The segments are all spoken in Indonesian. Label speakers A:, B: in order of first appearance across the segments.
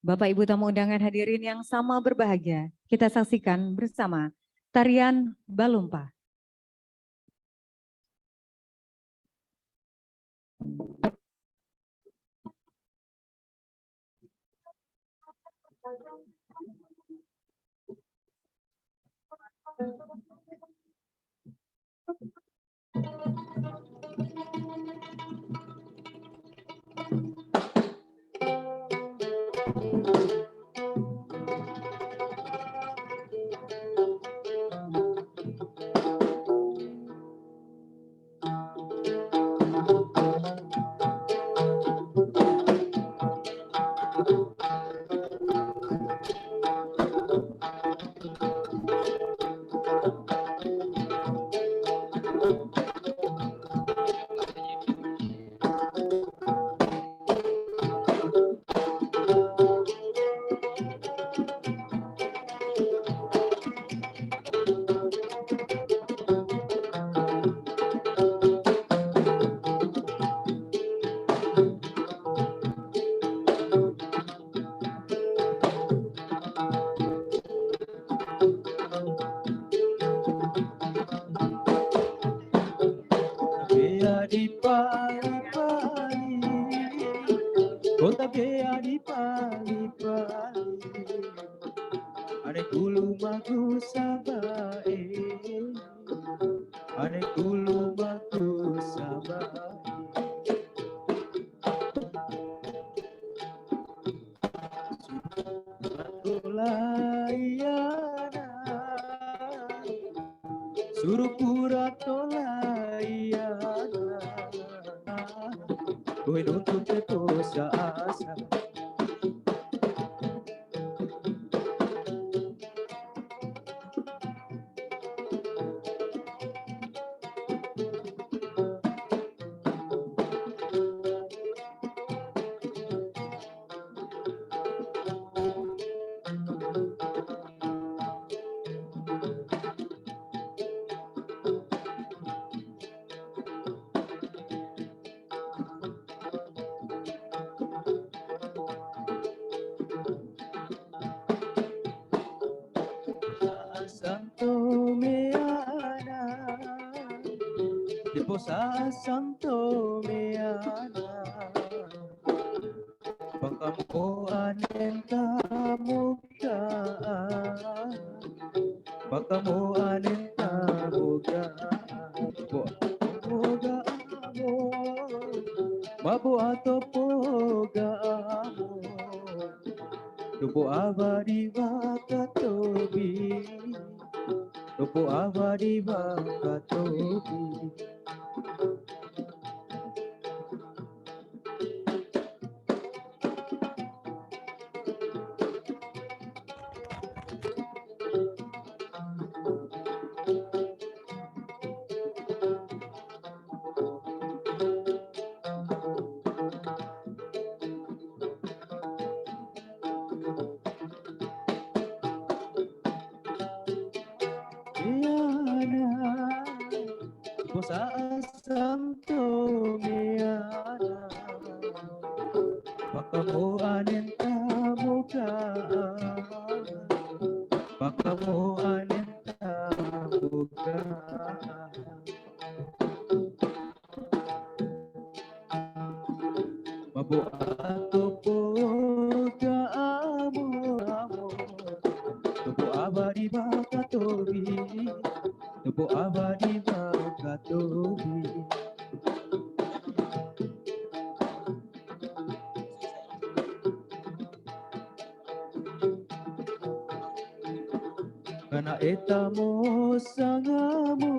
A: Bapak Ibu tamu undangan hadirin yang sama berbahagia, kita saksikan bersama tarian Balumpa.
B: Bea di Pali-Pali, kota Bea di Pali-Pali, ane kulu magu sabae, ane kulu magu sabae. Layana, suruh pura tolayana, kowe nuntut dosa asa. Santo Meana, Deposa Santo Meana, Bakampo anenta muka, Bakamo anenta muka, Moga amor, Mabo ato poga amor, Dupo abadi wakatobi, Dupo abadi wakatobi. Meana, Posa Santo Meana, Bakamo anenta muka, Bakamo anenta muka. Mabo ato poga amor, amor, Tupo abadi bakatobi, Tupo abadi bakatobi. Kana etamo sangamo,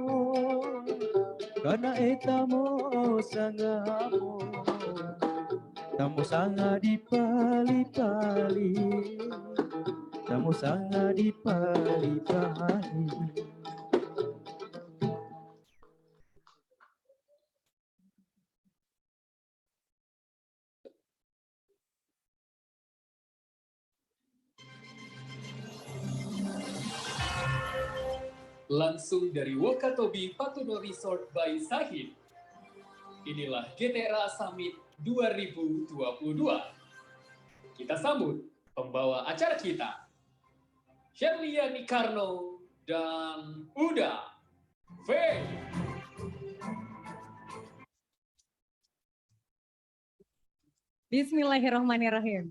B: kana etamo sangamo, tamo sanga di pali-pali, tamo sanga di pali-pali.
C: Langsung dari Wakatobi Patuno Resort by Sahid. Inilah GTRA Summit 2022. Kita sambut Pembawa acara kita, Sherlia Nikarno dan Uda V.
A: Bismillahirrahmanirrahim.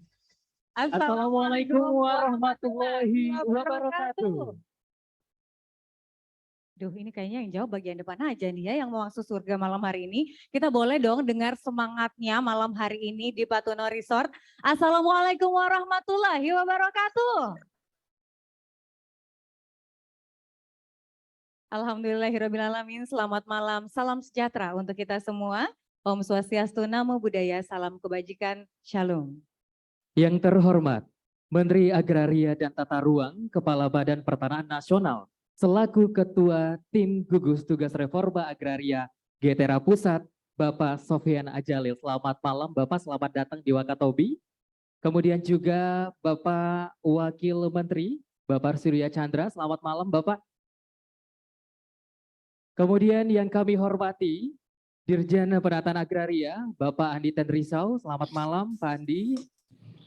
D: Assalamualaikum warahmatullahi wabarakatuh.
A: Duh, ini kayaknya yang jawab bagian depan aja nih ya, yang mau masuk surga malam hari ini. Kita boleh dong dengar semangatnya malam hari ini di Patuno Resort. Assalamualaikum warahmatullahi wabarakatuh. Alhamdulillahirrahmanirrahim. Selamat malam, salam sejahtera untuk kita semua. Om Swastiastu, Namo Buddhaya, salam kebajikan, Shalom.
D: Yang terhormat, Menteri Agraria dan Tata Ruang, Kepala Badan Pertanahan Nasional, selaku Ketua Tim Gugus Tugas Reforma Agraria GTRA Pusat, Bapak Sofyan Ajalil. Selamat malam Bapak, selamat datang di Wakatobi. Kemudian juga Bapak Wakil Menteri, Bapak Surya Chandra, selamat malam Bapak. Kemudian yang kami hormati, Dirjen Penataan Agraria, Bapak Andi Tendrisau, selamat malam Pak Andi.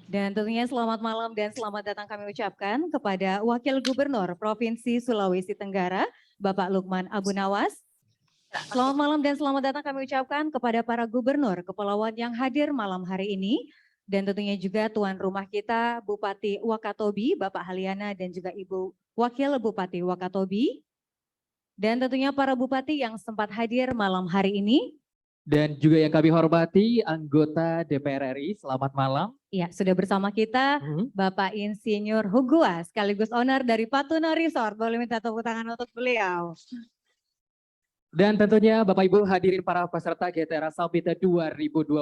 A: Dan tentunya selamat malam dan selamat datang kami ucapkan kepada Wakil Gubernur Provinsi Sulawesi Tenggara, Bapak Lukman Abu Nawas. Selamat malam dan selamat datang kami ucapkan kepada para gubernur kepulauan yang hadir malam hari ini. Dan tentunya juga tuan rumah kita, Bupati Wakatobi, Bapak Haliana dan juga Ibu Wakil Bupati Wakatobi. Dan tentunya para bupati yang sempat hadir malam hari ini.
D: Dan juga yang kami hormati anggota DPR RI, selamat malam.
A: Ya, sudah bersama kita Bapak Insinyur Hugua, sekaligus owner dari Patuno Resort. Boleh minta tepuk tangan untuk beliau.
D: Dan tentunya Bapak Ibu hadirin para peserta GTRA Summit 2022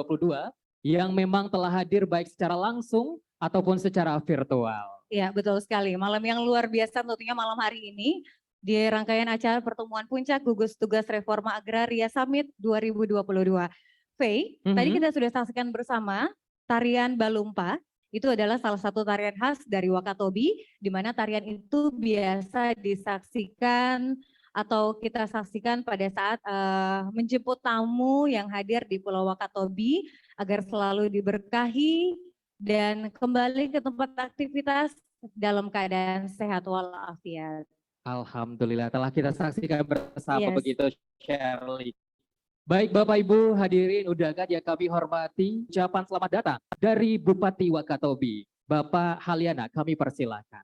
D: yang memang telah hadir baik secara langsung ataupun secara virtual.
A: Ya, betul sekali. Malam yang luar biasa tentunya malam hari ini. Di rangkaian acara pertemuan puncak gugus tugas reforma agraria Summit 2022. Tadi kita sudah saksikan bersama tarian Balumpa. Itu adalah salah satu tarian khas dari Wakatobi, di mana tarian itu biasa disaksikan atau kita saksikan pada saat menjemput tamu yang hadir di Pulau Wakatobi agar selalu diberkahi dan kembali ke tempat aktivitas dalam keadaan sehat walafiat.
D: Alhamdulillah telah kita saksikan bersama begitu Shirley. Baik Bapak Ibu hadirin undangan yang kami hormati, ucapan selamat datang dari Bupati Wakatobi, Bapak Haliana, kami persilakan.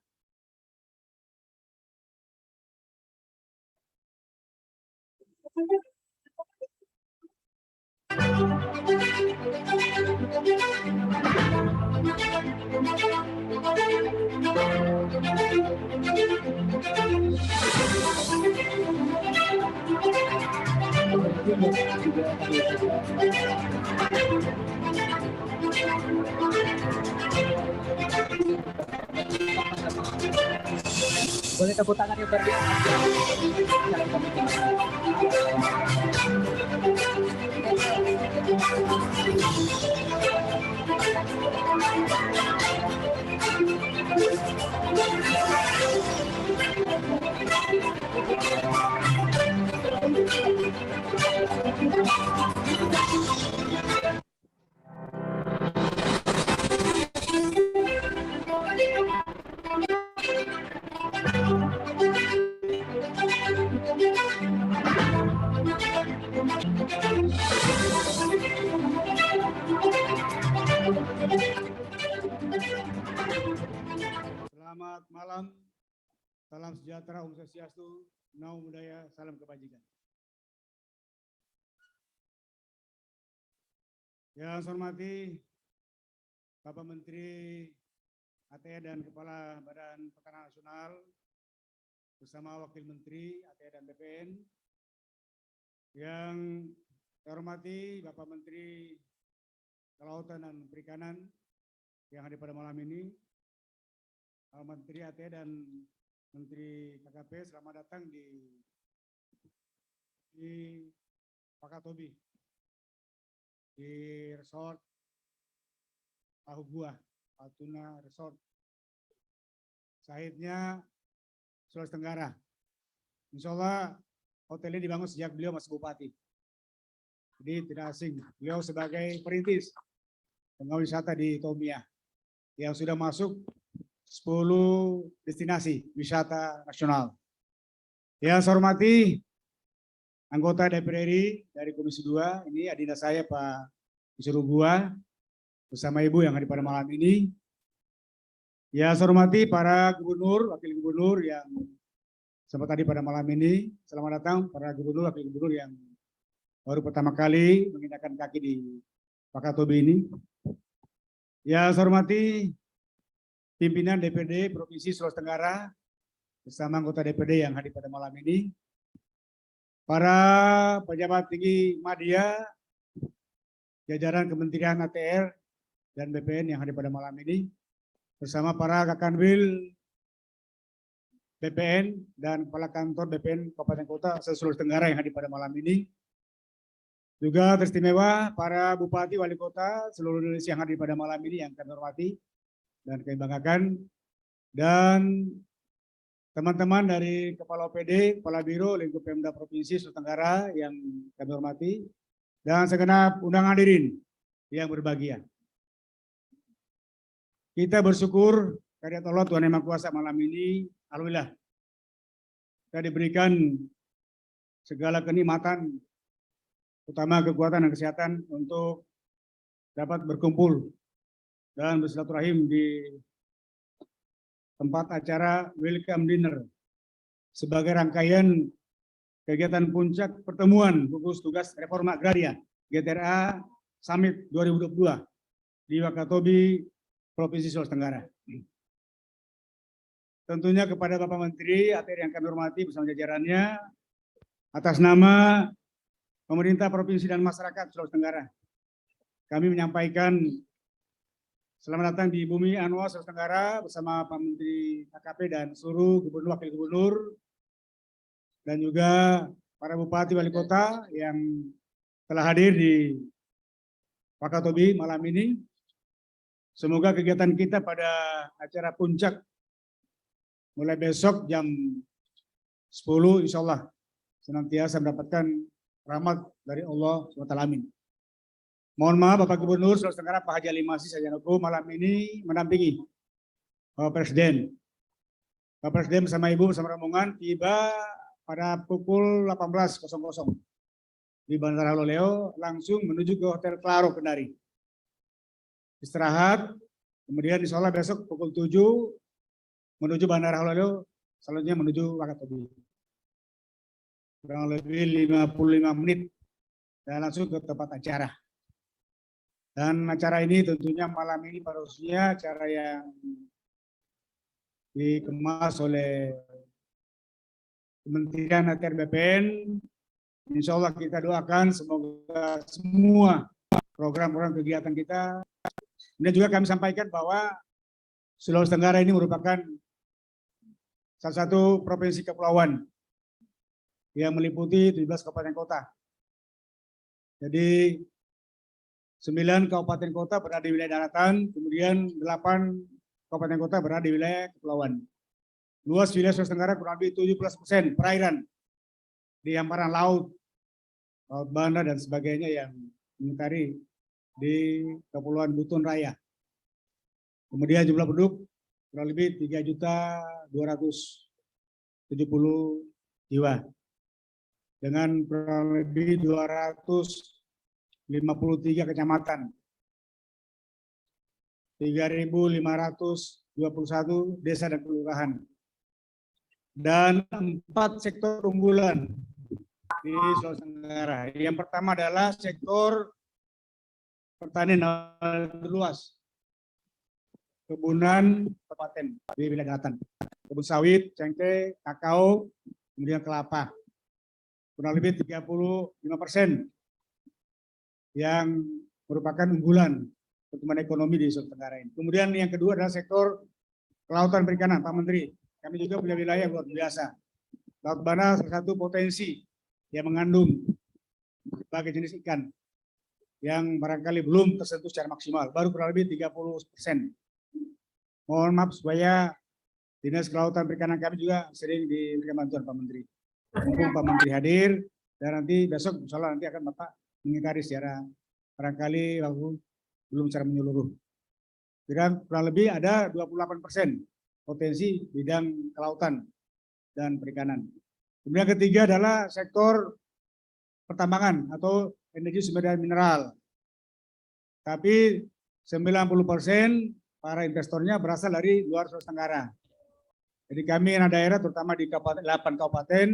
D: Boleh tepuk tangan yang berbiasa.
E: Selamat malam, salam sejahtera, Om Swastiastu, Namo Buddhaya, salam kebajikan. Yang saya hormati Bapak Menteri ATE dan Kepala Badan Pertanahan Nasional bersama Wakil Menteri ATE dan BPN. Yang saya hormati Bapak Menteri Kelautan dan Perikanan yang hadir pada malam ini. Menteri ATE dan Menteri KKP, selamat datang di Wakatobi, di Resort Tahu Buah, Patuno Resort, sahidnya Sulawesi Tenggara. Insya Allah hotel ini dibangun sejak beliau masih bupati. Jadi tidak asing, beliau sebagai perintis pengawal wisata di Tomia. yang sudah masuk 10 destinasi wisata nasional. Yang saya hormati anggota DPR RI dari Komisi 2, ini adinda saya Pak Disuruh Gua, bersama Ibu yang hadir pada malam ini. Ya, saya hormati para gubernur, wakil gubernur yang sempat tadi pada malam ini. Selamat datang para gubernur, wakil gubernur yang baru pertama kali menginjakan kaki di Wakatobi ini. Ya, saya hormati pimpinan DPRD Provinsi Sulawesi Tenggara bersama anggota DPRD yang hadir pada malam ini. Para pejabat tinggi media, jajaran Kementerian ATR dan BPN yang hadir pada malam ini, bersama para Kakanwil BPN dan Kepala Kantor BPN Kabupaten Kota se-Sulawesi Tenggara yang hadir pada malam ini. Juga teristimewa para Bupati, Wali Kota seluruh Indonesia yang hadir pada malam ini yang kami hormati dan kami banggakan. Dan teman-teman dari Kepala OPD, Kepala Biro, Lingkup Pemda Provinsi Sulawesi Tenggara yang kami hormati. Dan segenap undangan hadirin yang berbahagia. Kita bersyukur kehadirat Allah Tuhan Yang Maha Kuasa malam ini. Alhamdulillah. Kita diberikan segala kenikmatan, utama kekuatan dan kesehatan untuk dapat berkumpul dan bersilaturahim di tempat acara Welcome Dinner sebagai rangkaian kegiatan puncak pertemuan gugus tugas reforma agraria GTRA Summit 2022 di Wakatobi, Provinsi Sulawesi Tenggara. Tentunya kepada Bapak Menteri ATR yang kami hormati bersama jajarannya, atas nama pemerintah provinsi dan masyarakat Sulawesi Tenggara, kami menyampaikan selamat datang di bumi Anua Sulawesi Tenggara bersama Pak Menteri KKP dan seluruh gubernur, wakil gubernur, dan juga para bupati, wali kota yang telah hadir di Wakatobi malam ini. Semoga kegiatan kita pada acara puncak mulai besok jam 10 insya Allah senantiasa mendapatkan rahmat dari Allah SWT. Amin. Mohon maaf Bapak Gubernur Sulawesi Tenggara Pak Haji Ali Masih Sajanoko malam ini mendampingi Bapak Presiden. Bapak Presiden bersama Ibu bersama rombongan tiba pada pukul 18.00 di Bandara Loleo, langsung menuju ke Hotel Claro Kendari. Istirahat, kemudian insya Allah besok pukul 7 menuju Bandara Loleo, selanjutnya menuju Wakatobi. Kurang lebih 55 menit dan langsung ke tempat acara. Dan acara ini tentunya malam ini pada khususnya acara yang dikemas oleh Kementerian ATR BPN. Insya Allah kita doakan semoga semua program-program kegiatan kita. Dan juga kami sampaikan bahwa Sulawesi Tenggara ini merupakan salah satu provinsi kepulauan yang meliputi 17 kabupaten kota. Jadi 9 kabupaten kota berada di wilayah daratan, kemudian 8 kabupaten kota berada di wilayah kepulauan. Luas wilayah Sulawesi Tenggara kurang lebih 17% perairan di hamparan laut, laut Banda dan sebagainya yang mengitari di Kepulauan Buton Raya. Kemudian jumlah penduduk kurang lebih 3.270.000 jiwa dengan kurang lebih 253 kecamatan, 3.521 desa dan kelurahan, dan 4 sektor unggulan di Sulawesi Tenggara. Yang pertama adalah sektor pertanian luas, kebunan kabupaten di wilayah daratan, kebun sawit, cengkeh, kakao, kemudian kelapa. Kurang lebih 35% yang merupakan unggulan pertumbuhan ekonomi di Sulawesi Tenggara ini. Kemudian yang kedua adalah sektor kelautan perikanan, Pak Menteri. Kami juga punya wilayah luar biasa. Laut Banda salah satu potensi yang mengandung berbagai jenis ikan yang barangkali belum tersentuh secara maksimal, baru kurang lebih 30%. Mohon maaf supaya Dinas Kelautan Perikanan kami juga sering diberikan bantuan Pak Menteri. Mumpung Pak Menteri hadir, dan nanti besok insya Allah nanti akan Bapak mengitari secara barangkali belum secara menyeluruh. kurang lebih ada 28% potensi bidang kelautan dan perikanan. Kemudian ketiga adalah sektor pertambangan atau energi sumber daya mineral. Tapi 90% para investornya berasal dari luar Sulawesi Tenggara. Jadi kami anak daerah terutama di 8 kabupaten,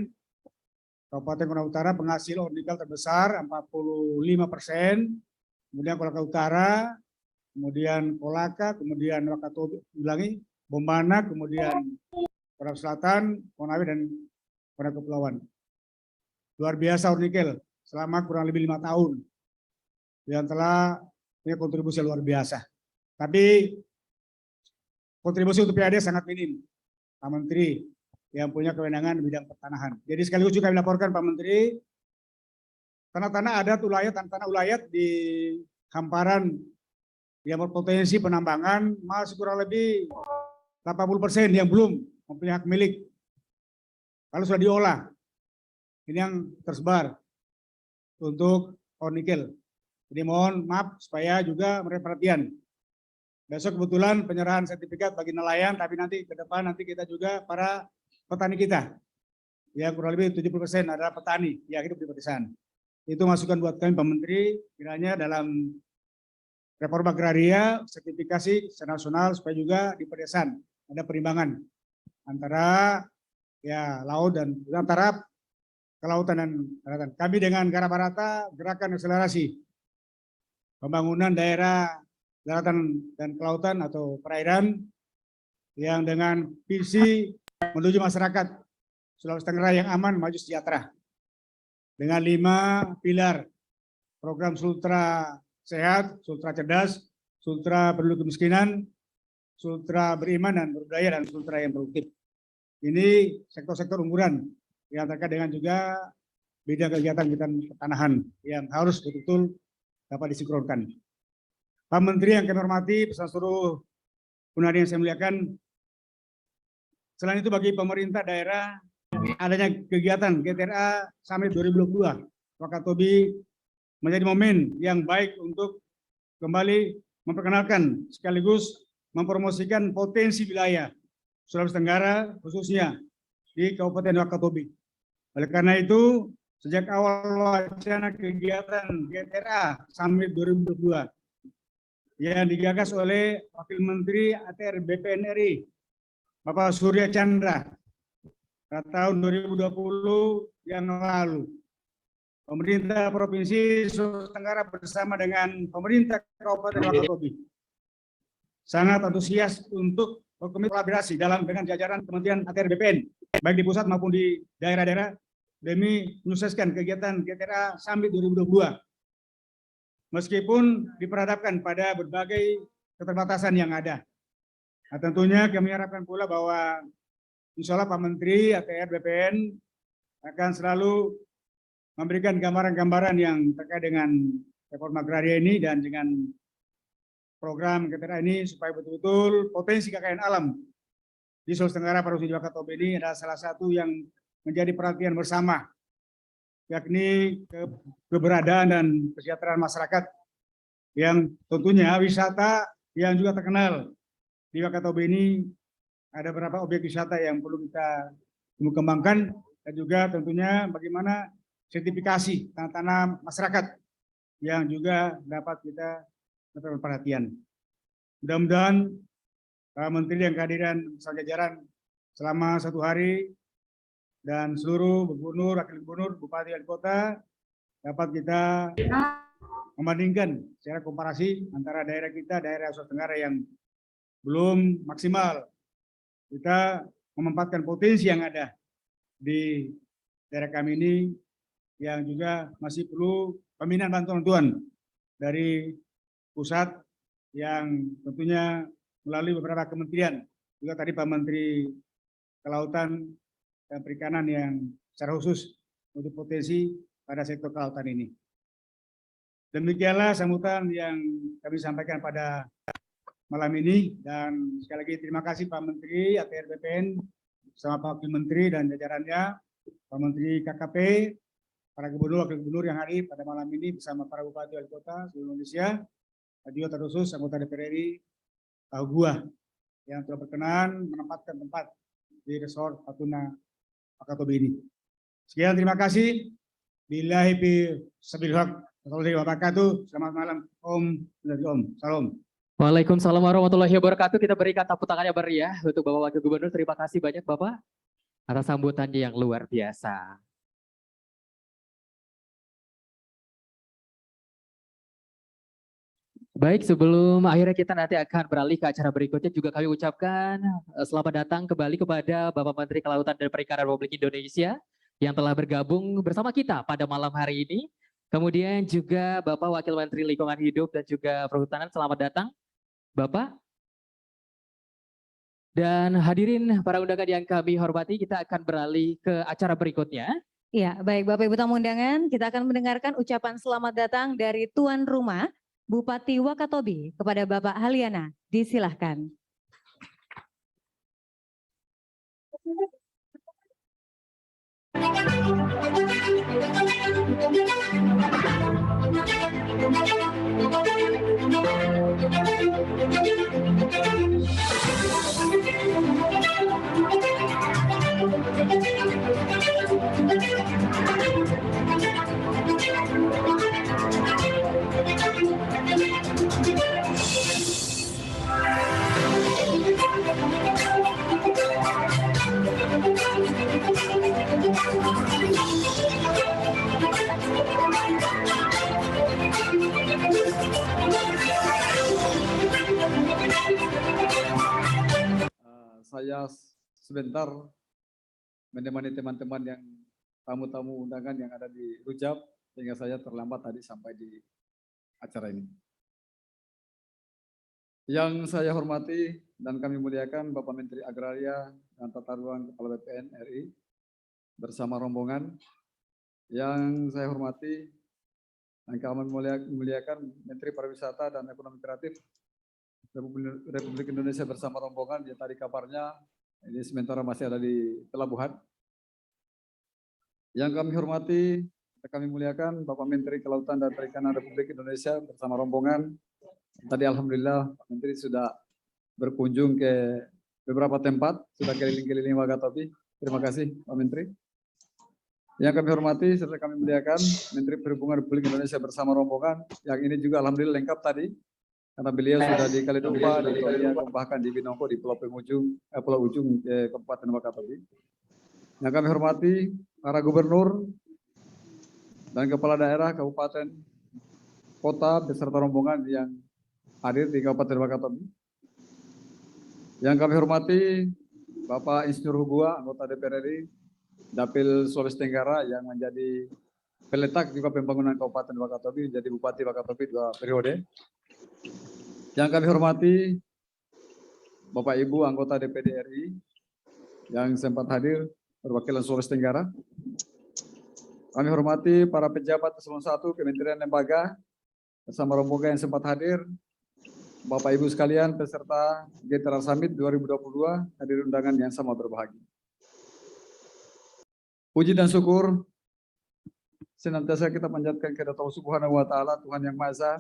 E: Kabupaten Konawe Utara penghasil ore nikel terbesar 45%, kemudian Kolaka Utara, kemudian Kolaka, kemudian Wakatobi, ulangi, Bombana, kemudian Konawe Selatan, Konawe dan Konawe Kepulauan. Luar biasa ore nikel selama kurang lebih 5 tahun yang telah punya kontribusi luar biasa. Tapi kontribusi untuk PAD sangat minim, Pak Menteri yang punya kewenangan di bidang pertanahan. Jadi sekaligus juga kami laporkan Pak Menteri, tanah-tanah adat ulayat, tanah-tanah ulayat di hamparan yang berpotensi penambangan masih kurang lebih 80% yang belum mempunyai hak milik. Kalau sudah diolah, ini yang tersebar untuk ore nikel. Jadi mohon maaf supaya juga mereka perhatian. Besok kebetulan penyerahan sertifikat bagi nelayan, tapi nanti ke depan nanti kita juga para petani kita. Ya kurang lebih 70% adalah petani yang hidup di pedesaan. Itu masukan buat kami Pak Menteri, kiranya dalam reforma agraria, sertifikasi secara nasional supaya juga di pedesaan ada perimbangan antara ya laut dan antara kelautan dan daratan. Kami dengan Karabarata gerakan akselerasi pembangunan daerah daratan dan kelautan atau perairan yang dengan visi menuju masyarakat Sulawesi Tenggara yang aman, maju, sejahtera. Dengan 5 pilar program Sultra Sehat, Sultra Cerdas, Sultra Peduli Kemiskinan, Sultra Beriman dan Berbudaya, dan Sultra yang produktif. Ini sektor-sektor unggulan yang terkait dengan juga bidang kegiatan pertanahan yang harus betul-betul dapat disinkronkan. Pak Menteri yang kami hormati, beserta seluruh undangan yang saya muliakan, selain itu bagi pemerintah daerah, adanya kegiatan GTRA Summit 2022 Wakatobi menjadi momen yang baik untuk kembali memperkenalkan sekaligus mempromosikan potensi wilayah Sulawesi Tenggara khususnya di Kabupaten Wakatobi. Oleh karena itu, sejak awal wacana kegiatan GTRA Summit 2022 yang digagas oleh Wakil Menteri ATR BPN RI, Bapak Surya Chandra, pada tahun 2020 yang lalu, pemerintah Provinsi Sulawesi Tenggara bersama dengan pemerintah Kabupaten Wakatobi sangat antusias untuk berkolaborasi dengan jajaran Kementerian ATR BPN, baik di pusat maupun di daerah-daerah, demi menyukseskan kegiatan GTRA Summit 2022. Meskipun diperhadapkan pada berbagai keterbatasan yang ada. Nah, tentunya kami harapkan pula bahwa insya Allah Pak Menteri ATR BPN akan selalu memberikan gambaran-gambaran yang terkait dengan reforma agraria ini dan dengan program GTRA ini supaya betul-betul potensi kekayaan alam di Sulawesi Tenggara Provinsi Wakatobi ini adalah salah satu yang menjadi perhatian bersama, yakni keberadaan dan kesejahteraan masyarakat yang tentunya wisata yang juga terkenal di Wakatobi ini. Ada beberapa objek wisata yang perlu kita kembangkan dan juga tentunya bagaimana sertifikasi tanah-tanah masyarakat yang juga dapat kita dapat perhatian. Mudah-mudahan Pak Menteri yang kehadiran bersama jajaran selama 1 hari dan seluruh gubernur, wakil gubernur, bupati, dan kota dapat kita membandingkan secara komparasi antara daerah kita, daerah Sulawesi Tenggara yang belum maksimal. Kita memanfaatkan potensi yang ada di daerah kami ini yang juga masih perlu pembinaan bantuan dari pusat yang tentunya melalui beberapa kementerian. Juga tadi Pak Menteri Kelautan dan Perikanan yang secara khusus untuk potensi pada sektor kelautan ini. Demikianlah sambutan yang kami sampaikan pada malam ini, dan sekali lagi terima kasih Pak Menteri ATR BPN bersama Pak Wakil Menteri dan jajarannya, Pak Menteri KKP, para gubernur, wakil gubernur yang hadir pada malam ini bersama para bupati wali kota seluruh Indonesia, dan juga terkhusus anggota DPR RI Gua yang telah berkenan menempatkan tempat di Resort Patuna Wakatobi ini. Sekian, terima kasih. Billahi fi sabil haq. Wassalamualaikum warahmatullahi wabarakatuh. Selamat malam. Om. Om. Salam.
D: Waalaikumsalam warahmatullahi wabarakatuh. Kita berikan tepuk tangannya meriah untuk Bapak Wakil Gubernur. Terima kasih banyak Bapak atas sambutannya yang luar biasa. Baik, sebelum akhirnya kita nanti akan beralih ke acara berikutnya, juga kami ucapkan selamat datang kembali kepada Bapak Menteri Kelautan dan Perikanan Republik Indonesia yang telah bergabung bersama kita pada malam hari ini. Kemudian juga Bapak Wakil Menteri Lingkungan Hidup dan juga Perhutanan, selamat datang Bapak. Dan hadirin para undangan yang kami hormati, kita akan beralih ke acara berikutnya.
A: Ya, baik Bapak Ibu tamu undangan, kita akan mendengarkan ucapan selamat datang dari tuan rumah Bupati Wakatobi kepada Bapak Haliana. Disilahkan.
F: Saya sebentar menemani teman-teman yang tamu-tamu undangan yang ada di Rujab, sehingga saya terlambat tadi sampai di acara ini. Yang saya hormati dan kami muliakan Bapak Menteri Agraria dan Tata Ruang Kepala BPN RI bersama rombongan. Yang saya hormati dan kami muliakan Menteri Pariwisata dan Ekonomi Kreatif Republik Indonesia bersama rombongan, yang tadi kabarnya ini sementara masih ada di pelabuhan. Yang kami hormati, kami muliakan Bapak Menteri Kelautan dan Perikanan Republik Indonesia bersama rombongan. Tadi alhamdulillah Pak Menteri sudah berkunjung ke beberapa tempat, sudah keliling-keliling Wakatobi. Terima kasih Pak Menteri. Yang kami hormati serta kami muliakan Menteri Perhubungan Republik Indonesia bersama rombongan, yang ini juga alhamdulillah lengkap tadi. Karena beliau sudah di Kalidompa, di Toria, bahkan di Binongko, di Pulau Ujung, Kabupaten Wakatobi. Yang kami hormati para gubernur dan kepala daerah, kabupaten, kota, beserta rombongan yang hadir di Kabupaten Wakatobi. Yang kami hormati Bapak Insinyur Hugua, anggota DPR RI, Dapil Sulawesi Tenggara, yang menjadi peletak juga pembangunan Kabupaten Wakatobi, jadi Bupati Wakatobi 2 periode. Yang kami hormati Bapak Ibu anggota DPD RI yang sempat hadir perwakilan Sulawesi Tenggara. Kami hormati para pejabat eselon 1 Kementerian Lembaga bersama rombongan yang sempat hadir. Bapak Ibu sekalian peserta GTRA Summit 2022, hadir undangan yang sama berbahagia. Puji dan syukur senantiasa kita panjatkan kepada Allah Subhanahu wa taala, Tuhan yang Maha Esa,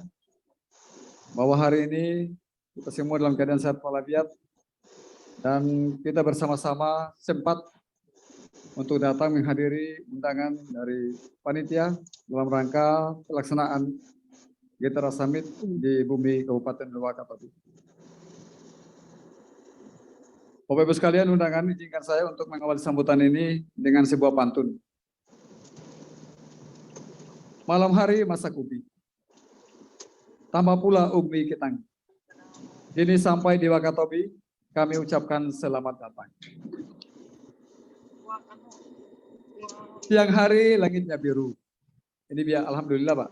F: bahwa hari ini kita semua dalam keadaan sehat walafiat dan kita bersama-sama sempat untuk datang menghadiri undangan dari panitia dalam rangka pelaksanaan GTRA Summit di bumi Kabupaten Wakatobi. Bapak Ibu sekalian, undangan izinkan saya untuk mengawali sambutan ini dengan sebuah pantun. Malam hari masak ubi, tambah pula ubi ketang. Kini sampai di Wakatobi, kami ucapkan selamat datang. Siang hari langitnya biru. Ini biar alhamdulillah Pak.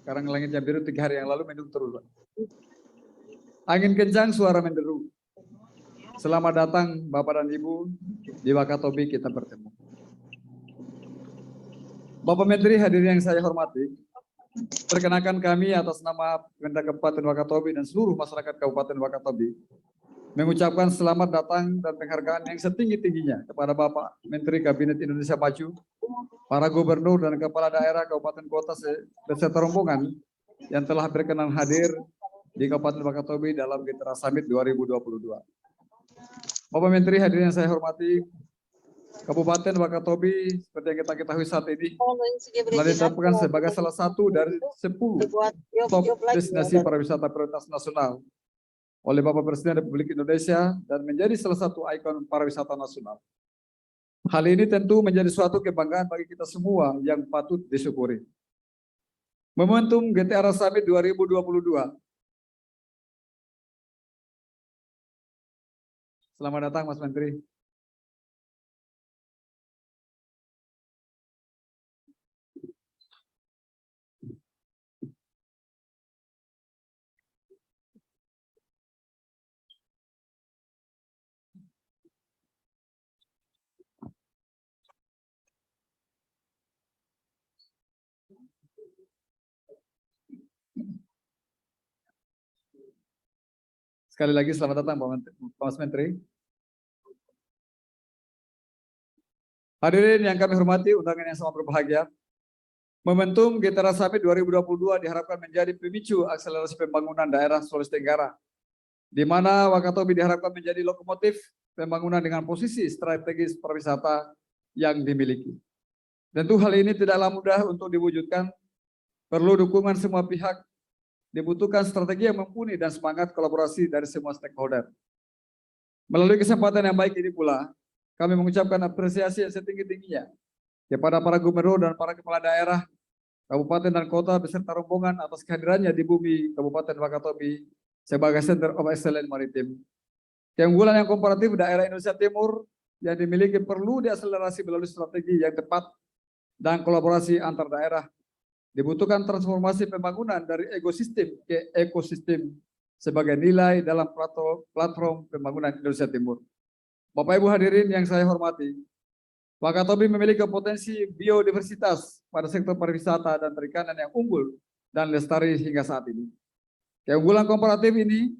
F: Sekarang langitnya biru, 3 hari yang lalu mendung terus Pak. Angin kencang, suara menderu. Selamat datang Bapak dan Ibu di Wakatobi, kita bertemu. Bapak Menteri, hadirin yang saya hormati, perkenakan kami atas nama Pemda Kabupaten Wakatobi dan seluruh masyarakat Kabupaten Wakatobi mengucapkan selamat datang dan penghargaan yang setinggi-tingginya kepada Bapak Menteri Kabinet Indonesia Maju, para gubernur dan kepala daerah kabupaten kota beserta rombongan yang telah berkenan hadir di Kabupaten Wakatobi dalam GTRA Summit 2022. Bapak Menteri, hadirin yang saya hormati, Kabupaten Wakatobi seperti yang kita ketahui saat ini telah ditetapkan sebagai salah satu dari 10 top destinasi pariwisata prioritas nasional oleh Bapak Presiden Republik Indonesia dan menjadi salah satu ikon pariwisata nasional. Hal ini tentu menjadi suatu kebanggaan bagi kita semua yang patut disyukuri. Momentum GTRA Summit 2022. Selamat datang Mas Menteri. Sekali lagi selamat datang Mas Menteri. Hadirin yang kami hormati, undangan yang sangat berbahagia. Momentum GTRA Summit 2022 diharapkan menjadi pemicu akselerasi pembangunan daerah Sulawesi Tenggara, di mana Wakatobi diharapkan menjadi lokomotif pembangunan dengan posisi strategis pariwisata yang dimiliki. Tentu hal ini tidaklah mudah untuk diwujudkan, perlu dukungan semua pihak, dibutuhkan strategi yang mumpuni dan semangat kolaborasi dari semua stakeholder. Melalui kesempatan yang baik ini pula, kami mengucapkan apresiasi yang setinggi-tingginya kepada para gubernur dan para kepala daerah, kabupaten dan kota beserta rombongan atas kehadirannya di bumi Kabupaten Wakatobi sebagai Center of Excellence Maritim. Keunggulan yang komparatif daerah Indonesia Timur yang dimiliki perlu diakselerasi melalui strategi yang tepat dan kolaborasi antar daerah. Dibutuhkan transformasi pembangunan dari ekosistem ke ekosistem sebagai nilai dalam platform pembangunan Indonesia Timur. Bapak Ibu hadirin yang saya hormati, Wakatobi memiliki potensi biodiversitas pada sektor pariwisata dan perikanan yang unggul dan lestari hingga saat ini. Keunggulan komparatif ini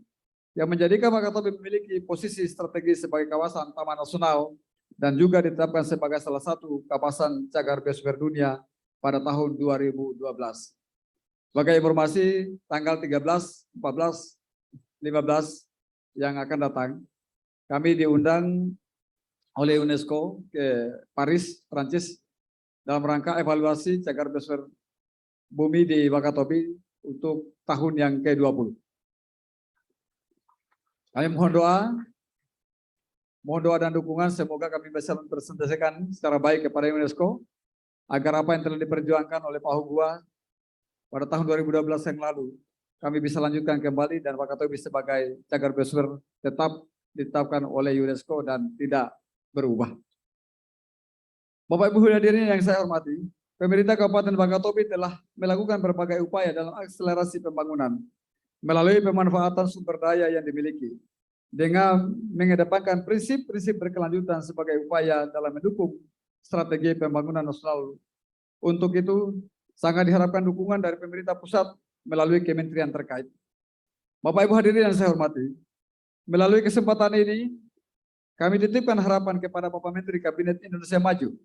F: yang menjadikan Wakatobi memiliki posisi strategis sebagai kawasan taman nasional dan juga ditetapkan sebagai salah satu kawasan cagar biosfer dunia pada tahun 2012. Sebagai informasi, tanggal 13, 14, 15 yang akan datang, kami diundang oleh UNESCO ke Paris, Prancis, dalam rangka evaluasi cagar biosfer bumi di Wakatobi untuk tahun yang ke-20. Kami mohon doa dan dukungan, semoga kami bisa mempresentasikan secara baik kepada UNESCO, agar apa yang telah diperjuangkan oleh Pak Hugua pada tahun 2012 yang lalu, kami bisa lanjutkan kembali dan Wakatobi sebagai cagar biosfer tetap ditetapkan oleh UNESCO dan tidak berubah. Bapak Ibu hadirin yang saya hormati, pemerintah Kabupaten Wakatobi telah melakukan berbagai upaya dalam akselerasi pembangunan melalui pemanfaatan sumber daya yang dimiliki dengan mengedepankan prinsip-prinsip berkelanjutan sebagai upaya dalam mendukung strategi pembangunan nasional. Untuk itu, sangat diharapkan dukungan dari pemerintah pusat melalui kementerian terkait. Bapak Ibu hadirin yang saya hormati, melalui kesempatan ini, kami titipkan harapan kepada Bapak Menteri Kabinet Indonesia Maju,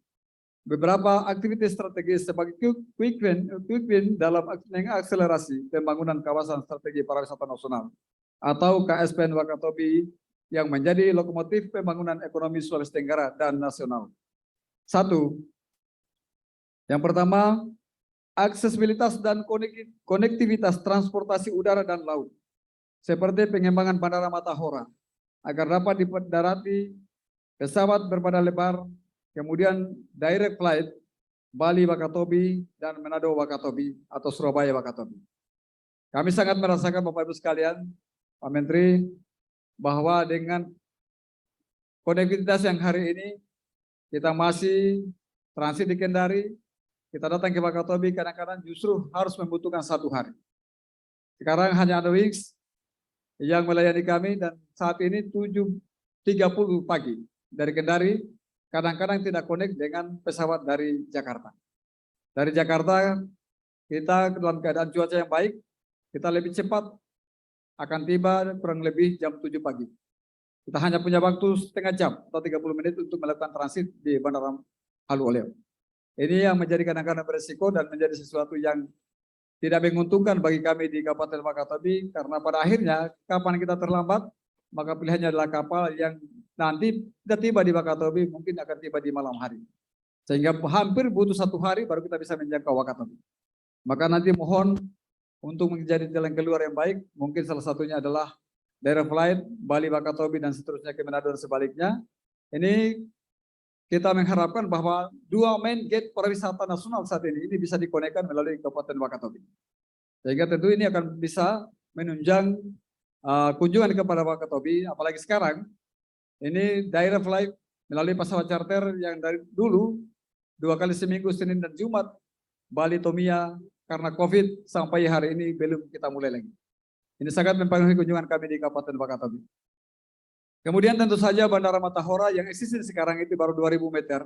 F: beberapa aktivitas strategis sebagai quick win dalam mengakselerasi pembangunan kawasan strategi pariwisata nasional atau KSPN Wakatobi yang menjadi lokomotif pembangunan ekonomi Sulawesi Tenggara dan nasional. 1. Yang pertama, aksesibilitas dan konektivitas transportasi udara dan laut, seperti pengembangan Bandara Matahora, agar dapat didarati pesawat berbadan lebar, kemudian direct flight Bali Wakatobi dan Manado Wakatobi atau Surabaya Wakatobi. Kami sangat merasakan Bapak Ibu sekalian, Pak Menteri, bahwa dengan konektivitas yang hari ini kita masih transit di Kendari, kita datang ke Wakatobi kadang-kadang justru harus membutuhkan 1 hari. Sekarang hanya ada Wings yang melayani kami dan saat ini 7.30 pagi dari Kendari, kadang-kadang tidak connect dengan pesawat dari Jakarta. Dari Jakarta kita dalam keadaan cuaca yang baik, kita lebih cepat akan tiba kurang lebih jam 7 pagi. Kita hanya punya waktu setengah jam atau 30 menit untuk melakukan transit di Bandara Halu Oleo. Ini yang menjadi kadang-kadang beresiko dan menjadi sesuatu yang tidak menguntungkan bagi kami di Kabupaten Wakatobi, karena pada akhirnya kapan kita terlambat, maka pilihannya adalah kapal yang nanti tidak tiba di Wakatobi, mungkin akan tiba di malam hari. Sehingga hampir butuh 1 hari baru kita bisa menjangkau Wakatobi. Maka nanti mohon untuk menjadi jalan keluar yang baik, mungkin salah satunya adalah direct flight Bali Wakatobi dan seterusnya ke Manado dan sebaliknya. Ini kita mengharapkan bahwa 2 main gate pariwisata nasional saat ini bisa dikonekkan melalui Kabupaten Wakatobi. Sehingga tentu ini akan bisa menunjang kunjungan kepada Wakatobi, apalagi sekarang ini direct flight melalui pesawat charter yang dari dulu 2 kali seminggu Senin dan Jumat Bali Tomia, karena COVID sampai hari ini belum kita mulai lagi. Ini sangat mempengaruhi kunjungan kami di Kabupaten Wakatobi. Kemudian tentu saja Bandara Matahora yang eksis sekarang itu baru 2.000 meter.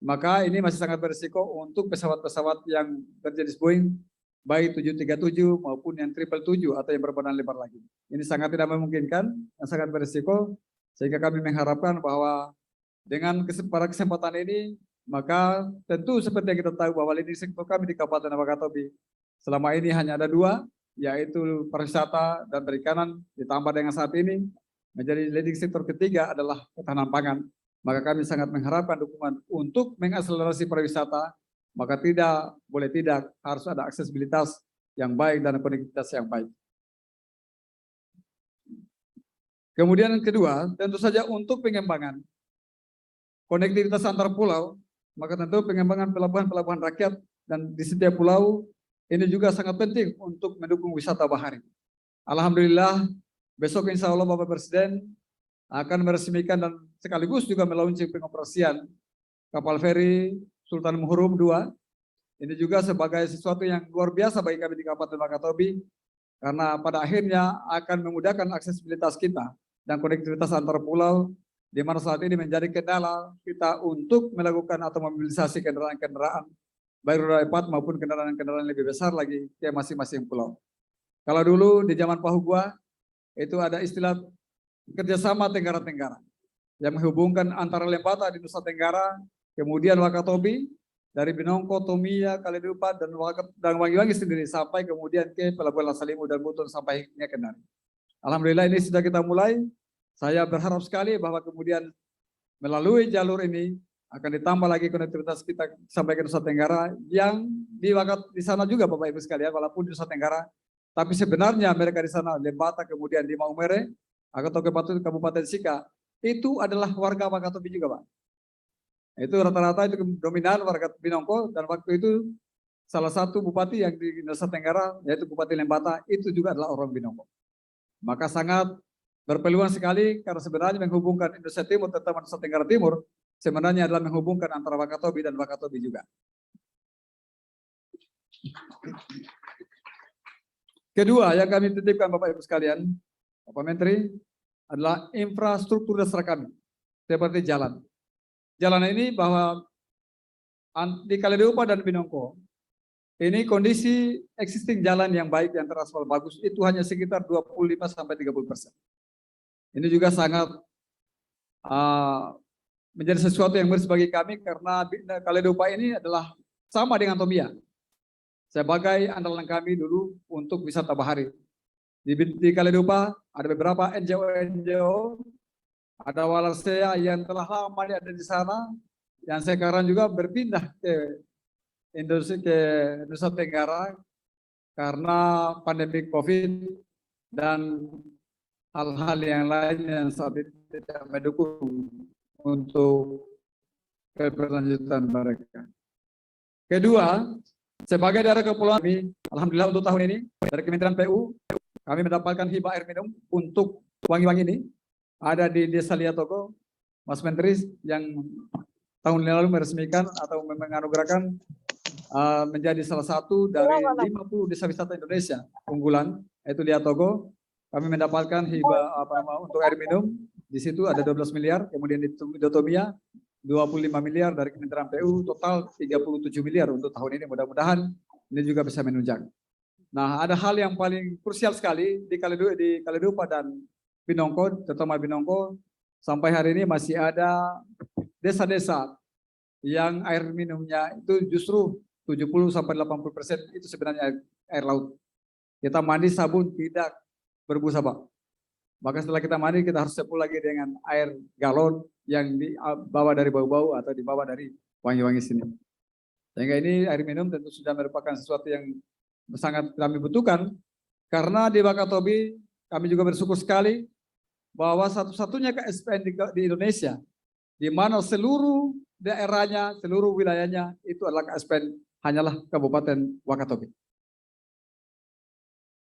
F: Maka ini masih sangat berisiko untuk pesawat-pesawat yang berjenis Boeing, baik 737 maupun yang 777 atau yang berbadan lebar lagi. Ini sangat tidak memungkinkan, dan sangat berisiko, sehingga kami mengharapkan bahwa dengan pada kesempatan ini, maka tentu seperti yang kita tahu bahwa leading sektor kami di Kabupaten Wakatobi selama ini hanya ada 2, yaitu pariwisata dan perikanan, ditambah dengan saat ini menjadi leading sektor ketiga adalah ketahanan pangan. Maka kami sangat mengharapkan dukungan untuk mengakselerasi pariwisata, maka boleh tidak harus ada aksesibilitas yang baik dan konektivitas yang baik. Kemudian yang kedua, tentu saja untuk pengembangan konektivitas antar pulau, maka tentu pengembangan pelabuhan-pelabuhan rakyat dan di setiap pulau ini juga sangat penting untuk mendukung wisata bahari. Alhamdulillah, besok insya Allah Bapak Presiden akan meresmikan dan sekaligus juga melaunching pengoperasian kapal feri Sultan Muhrum II. Ini juga sebagai sesuatu yang luar biasa bagi kami di Kabupaten Wakatobi, karena pada akhirnya akan memudahkan aksesibilitas kita dan konektivitas antar pulau, di mana saat ini menjadi kendala kita untuk melakukan atau mobilisasi kendaraan-kendaraan, baik roda 4 maupun kendaraan-kendaraan lebih besar lagi ke masing-masing pulau. Kalau dulu di zaman Pahu Gua, itu ada istilah kerjasama Tenggara-Tenggara yang menghubungkan antara Lembata di Nusa Tenggara, kemudian Wakatobi, dari Binongko, Tomia, Kaledupa, dan Wangi-Wangi sendiri, sampai kemudian ke Pelabuhan Lasalimu dan Buton sampai akhirnya Kendari. Alhamdulillah ini sudah kita mulai. Saya berharap sekali bahwa kemudian melalui jalur ini akan ditambah lagi konektivitas kita sampai ke Nusa Tenggara, yang di sana juga Bapak Ibu sekalian, walaupun di Nusa Tenggara, tapi sebenarnya mereka di sana, Lembata, kemudian di Maumere, atau Kabupaten Sika, itu adalah warga Wakatobi juga, Pak. Itu rata-rata itu dominan warga Binongko, dan waktu itu salah satu bupati yang di Nusa Tenggara, yaitu Bupati Lembata, itu juga adalah orang Binongko. Maka sangat berpeluang sekali, karena sebenarnya menghubungkan Indonesia Timur terutama Nusa Tenggara Timur, sebenarnya adalah menghubungkan antara Wakatobi dan Wakatobi juga. Kedua yang kami titipkan Bapak Ibu sekalian, Bapak Menteri, adalah infrastruktur dasar kami, seperti jalan. Jalan ini bahwa di Kaledupa dan Binongko, ini kondisi existing jalan yang baik, yang teraspal bagus, itu hanya sekitar 25-30%. Ini juga sangat menjadi sesuatu yang bersih bagi kami, karena Kaledupa ini adalah sama dengan Tomia, sebagai andalan kami dulu untuk wisata bahari. Di Kaledupa ada beberapa NGO, ada Walarsea yang telah lama ada di sana, yang sekarang juga berpindah ke Indonesia, ke Nusa Tenggara karena pandemi COVID dan hal-hal yang lain yang saat ini tidak mendukung untuk keberlanjutan mereka. Kedua, sebagai daerah kepulauan kami, alhamdulillah untuk tahun ini dari Kementerian PU kami mendapatkan hibah air minum untuk Wangi-Wangi ini. Ada di Desa Liatogo, Mas Menteri yang tahun lalu meresmikan atau menganugerahkan menjadi salah satu dari 50 desa wisata Indonesia unggulan, yaitu Liatogo. Kami mendapatkan hibah untuk air minum. Di situ ada 12 miliar, kemudian di Tomia 25 miliar dari Kementerian PU, total 37 miliar untuk tahun ini. Mudah-mudahan ini juga bisa menunjang. Nah, ada hal yang paling krusial sekali di Kaledupa dan Binongko, terutama Binongko, sampai hari ini masih ada desa-desa yang air minumnya itu justru 70-80% itu sebenarnya air laut. Kita mandi sabun tidak berbusa, Pak. Maka setelah kita mandi, kita harus sapu lagi dengan air galon yang dibawa dari bau-bau atau dibawa dari wangi-wangi sini. Sehingga ini air minum tentu sudah merupakan sesuatu yang sangat kami butuhkan. Karena di Wakatobi, kami juga bersyukur sekali bahwa satu-satunya KSPN di Indonesia, di mana seluruh daerahnya, seluruh wilayahnya itu adalah KSPN hanyalah Kabupaten Wakatobi.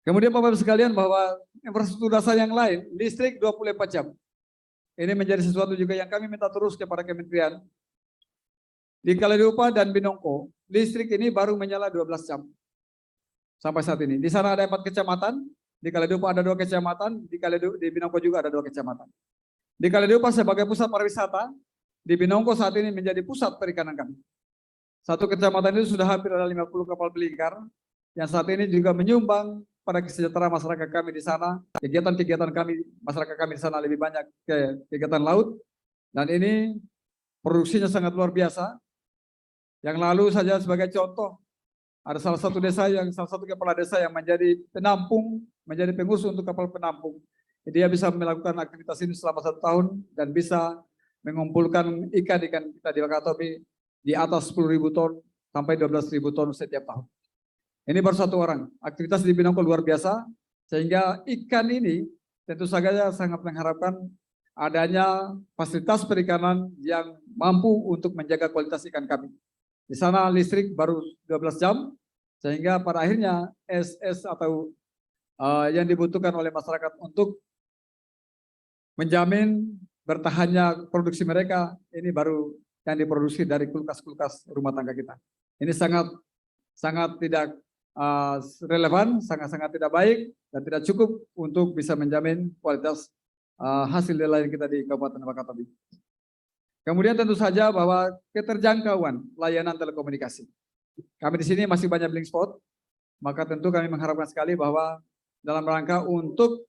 F: Kemudian Bapak Ibu sekalian bahwa infrastruktur dasar yang lain, listrik 24 jam. Ini menjadi sesuatu juga yang kami minta terus kepada kementerian. Di Kaledupa dan Binongko, listrik ini baru menyala 12 jam. Sampai saat ini. Di sana ada 4 kecamatan, di Kaledupa ada 2 kecamatan, di Binongko juga ada 2 kecamatan. Di Kaledupa sebagai pusat pariwisata, di Binongko saat ini menjadi pusat perikanan kami. Satu kecamatan itu sudah hampir ada 50 kapal belingkar, yang saat ini juga menyumbang pada kesejahteraan masyarakat kami di sana. Kegiatan-kegiatan kami, masyarakat kami di sana lebih banyak ke kegiatan laut, dan ini produksinya sangat luar biasa. Yang lalu saja sebagai contoh, ada salah satu kepala desa yang menjadi penampung, menjadi pengurus untuk kapal penampung. Dia bisa melakukan aktivitas ini selama 1 tahun dan bisa mengumpulkan ikan-ikan kita di Wakatobi di atas 10.000 ton sampai 12.000 ton setiap tahun. Ini baru 1 orang. Aktivitas di Binongko luar biasa, sehingga ikan ini tentu saja sangat mengharapkan adanya fasilitas perikanan yang mampu untuk menjaga kualitas ikan kami. Di sana listrik baru 12 jam, sehingga pada akhirnya SS atau yang dibutuhkan oleh masyarakat untuk menjamin bertahannya produksi mereka, ini baru yang diproduksi dari kulkas-kulkas rumah tangga kita. Ini sangat tidak relevan, sangat tidak baik, dan tidak cukup untuk bisa menjamin kualitas hasil nelayan kita di Kabupaten Wakatobi. Kemudian tentu saja bahwa keterjangkauan layanan telekomunikasi. Kami di sini masih banyak blind spot, maka tentu kami mengharapkan sekali bahwa dalam rangka untuk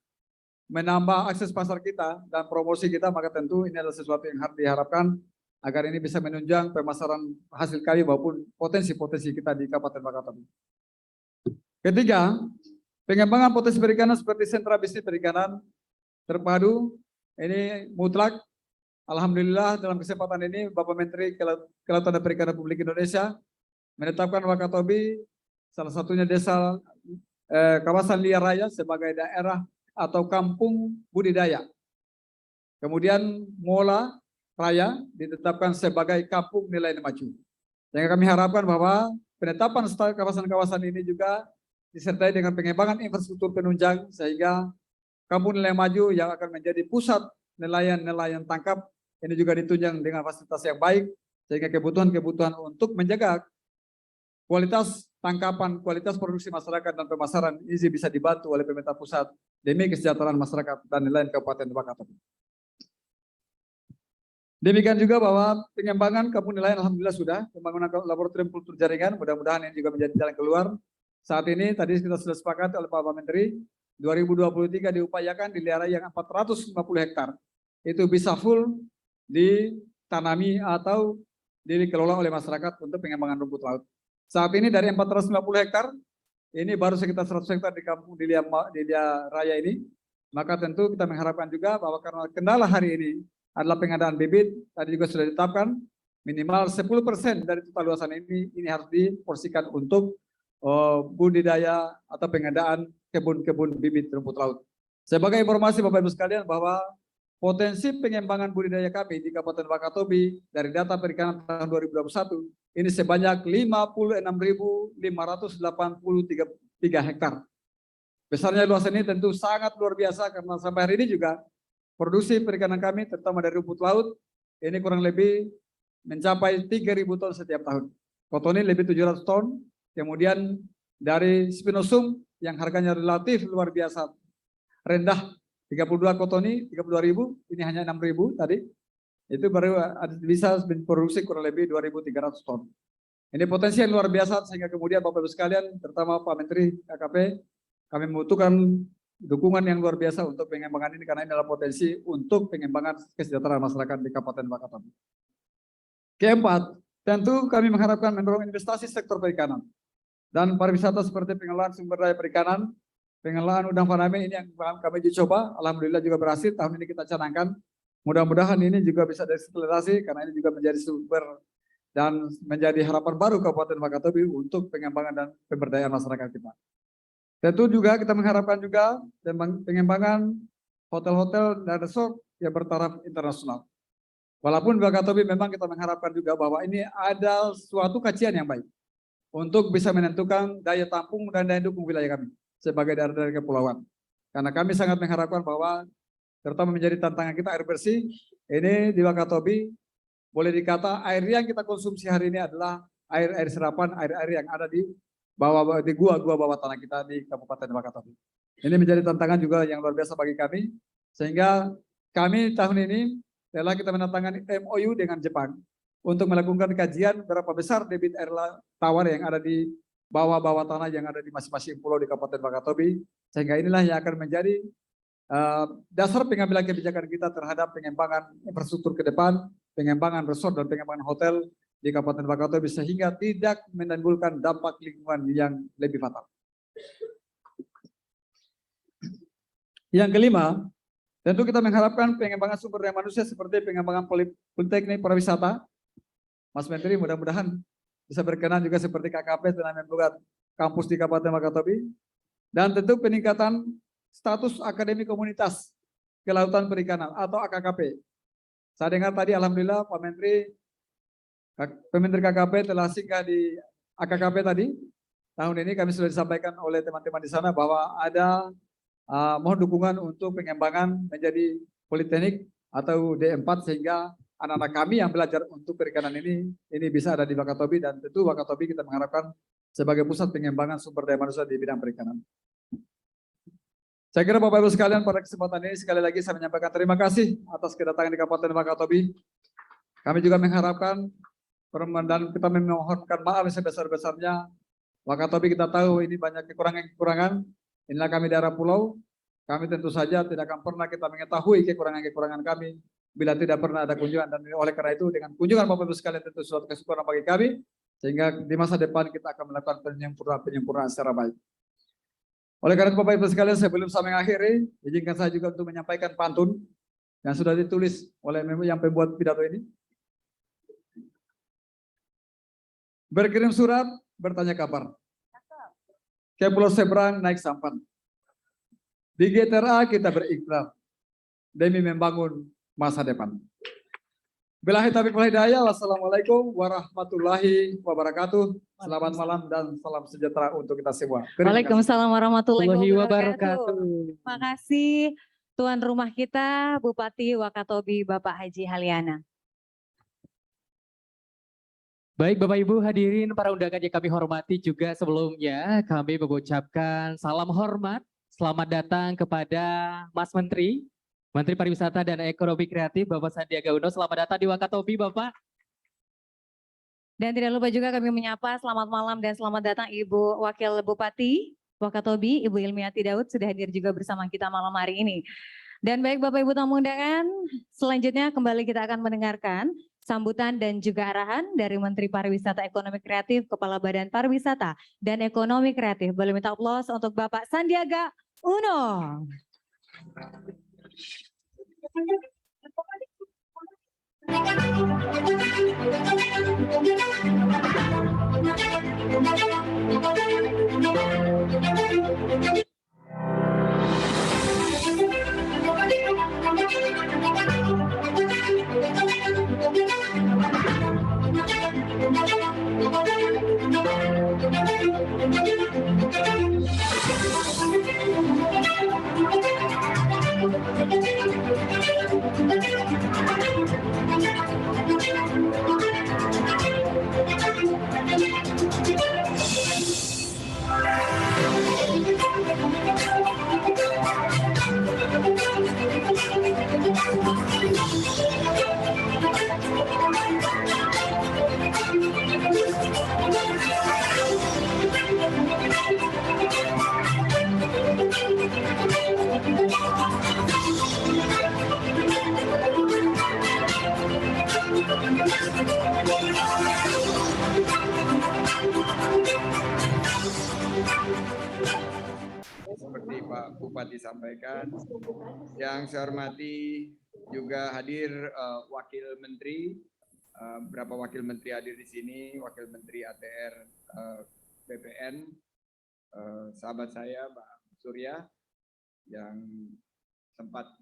F: menambah akses pasar kita dan promosi kita, maka tentu ini adalah sesuatu yang harus diharapkan agar ini bisa menunjang pemasaran hasil kami maupun potensi-potensi kita di Kabupaten Wakatobi. Ketiga, pengembangan potensi perikanan seperti sentra bisnis perikanan terpadu, ini mutlak. Alhamdulillah dalam kesempatan ini Bapak Menteri Kelautan dan Perikanan Republik Indonesia menetapkan Wakatobi salah satunya desa kawasan liar raya sebagai daerah atau kampung budidaya. Kemudian Mola Raya ditetapkan sebagai kampung nelayan maju. Yang kami harapkan bahwa penetapan kawasan-kawasan ini juga disertai dengan pengembangan infrastruktur penunjang sehingga kampung nelayan maju yang akan menjadi pusat nelayan tangkap ini juga ditunjang dengan fasilitas yang baik sehingga kebutuhan untuk menjaga kualitas tangkapan, kualitas produksi masyarakat dan pemasaran ini bisa dibantu oleh pemerintah pusat demi kesejahteraan masyarakat dan nelayan Kabupaten Wakatobi. Demikian juga bahwa pengembangan kampung nelayan alhamdulillah sudah, pembangunan laboratorium kultur jaringan mudah-mudahan ini juga menjadi jalan keluar. Saat ini tadi kita sudah sepakat oleh Pak Menteri 2023 diupayakan di daerah yang 450 hektar itu bisa full ditanami atau dikelola oleh masyarakat untuk pengembangan rumput laut. Saat ini dari 450 hektar, ini baru sekitar 100 hektar di kampung di Liar Raya ini. Maka tentu kita mengharapkan juga bahwa karena kendala hari ini adalah pengadaan bibit, tadi juga sudah ditetapkan minimal 10% dari total luasan ini harus diporsikan untuk budidaya atau pengadaan kebun-kebun bibit rumput laut. Sebagai informasi Bapak Ibu sekalian bahwa potensi pengembangan budidaya kami di Kabupaten Wakatobi dari data perikanan tahun 2021 ini sebanyak 56.583 hektar. Besarnya luasan ini tentu sangat luar biasa karena sampai hari ini juga produksi perikanan kami terutama dari rumput laut ini kurang lebih mencapai 3.000 ton setiap tahun. Kotoni lebih 700 ton, kemudian dari spinosum yang harganya relatif luar biasa rendah 32 kotoni 32.000, ini hanya 6.000 tadi. Itu baru bisa produksi kurang lebih 2.300 ton. Ini potensi yang luar biasa sehingga kemudian Bapak Ibu sekalian, terutama Pak Menteri KKP, kami membutuhkan dukungan yang luar biasa untuk pengembangan ini karena ini adalah potensi untuk pengembangan kesejahteraan masyarakat di Kabupaten Wakatobi. Keempat, tentu kami mengharapkan mendorong investasi sektor perikanan. Dan pariwisata seperti pengelolaan sumber daya perikanan, pengelolaan udang faname ini yang kami uji coba, alhamdulillah juga berhasil. Tahun ini kita canangkan. Mudah-mudahan ini juga bisa diakselerasi karena ini juga menjadi sumber dan menjadi harapan baru Kabupaten Wakatobi untuk pengembangan dan pemberdayaan masyarakat kita. Tentu juga kita mengharapkan juga pengembangan hotel-hotel dan resort yang bertaraf internasional. Walaupun Wakatobi memang kita mengharapkan juga bahwa ini ada suatu kajian yang baik untuk bisa menentukan daya tampung dan daya dukung wilayah kami sebagai daerah-daerah kepulauan. Karena kami sangat mengharapkan bahwa terutama menjadi tantangan kita air bersih, ini di Wakatobi boleh dikata air yang kita konsumsi hari ini adalah air serapan, air yang ada di bawah di gua-gua bawah tanah kita di Kabupaten Wakatobi. Ini menjadi tantangan juga yang luar biasa bagi kami, sehingga kami tahun ini telah kita menandatangani MOU dengan Jepang untuk melakukan kajian berapa besar debit air tawar yang ada di bawah-bawah tanah yang ada di masing-masing pulau di Kabupaten Wakatobi, sehingga inilah yang akan menjadi dasar pengambilan kebijakan kita terhadap pengembangan infrastruktur ke depan, pengembangan resort dan pengembangan hotel di Kabupaten Wakatobi sehingga tidak menimbulkan dampak lingkungan yang lebih fatal. Yang kelima, tentu kita mengharapkan pengembangan sumber daya manusia seperti pengembangan politeknik pariwisata. Mas Menteri mudah-mudahan bisa berkenan juga seperti KKP dalam membuat kampus di Kabupaten Wakatobi. Dan tentu peningkatan status Akademi Komunitas Kelautan Perikanan atau AKKP. Saya dengar tadi alhamdulillah Pak Menteri KKP telah singgah di AKKP tadi. Tahun ini kami sudah disampaikan oleh teman-teman di sana bahwa ada mohon dukungan untuk pengembangan menjadi politeknik atau D4 sehingga anak-anak kami yang belajar untuk perikanan ini bisa ada di Wakatobi dan tentu Wakatobi kita mengharapkan sebagai pusat pengembangan sumber daya manusia di bidang perikanan. Saya kira Bapak Ibu sekalian pada kesempatan ini sekali lagi saya menyampaikan terima kasih atas kedatangan di Kabupaten Wakatobi. Kami juga mengharapkan dan kita memohonkan maaf sebesar-besarnya. Wakatobi kita tahu ini banyak kekurangan-kekurangan. Inilah kami daerah pulau. Kami tentu saja tidak akan pernah kita mengetahui kekurangan-kekurangan kami bila tidak pernah ada kunjungan, dan oleh karena itu dengan kunjungan Bapak Ibu sekalian tentu suatu kesempurnaan bagi kami sehingga di masa depan kita akan melakukan penyempurnaan secara baik. Oleh karena itu Bapak Ibu sekalian sebelum saya mengakhiri, izinkan saya juga untuk menyampaikan pantun yang sudah ditulis oleh yang pembuat pidato ini. Berkirim surat, bertanya kabar. Ke pulau seberang naik sampan. Di GTRA kita berikrar demi membangun masa depan. Billahi taufiq wal hidayah. Wassalamualaikum warahmatullahi wabarakatuh. Selamat malam dan salam sejahtera untuk kita semua.
A: Waalaikumsalam warahmatullahi
D: wabarakatuh.
A: Terima kasih tuan rumah kita Bupati Wakatobi Bapak Haji Haliana.
D: Baik Bapak Ibu hadirin para undangan yang kami hormati, juga sebelumnya kami mengucapkan salam hormat. Selamat datang kepada Mas Menteri Pariwisata dan Ekonomi Kreatif Bapak Sandiaga Uno. Selamat datang di Wakatobi Bapak.
A: Dan tidak lupa juga kami menyapa selamat malam dan selamat datang Ibu Wakil Bupati Wakatobi, Ibu Ilmiati Daud sudah hadir juga bersama kita malam hari ini. Dan baik Bapak Ibu tamu undangan, selanjutnya kembali kita akan mendengarkan sambutan dan juga arahan dari Menteri Pariwisata Ekonomi Kreatif, Kepala Badan Pariwisata dan Ekonomi Kreatif. Boleh minta aplaus untuk Bapak Sandiaga Uno.
G: Pak Bupati sampaikan. Yang saya hormati juga hadir Wakil Menteri, beberapa Wakil Menteri hadir di sini, Wakil Menteri ATR BPN, sahabat saya Pak Surya yang sempat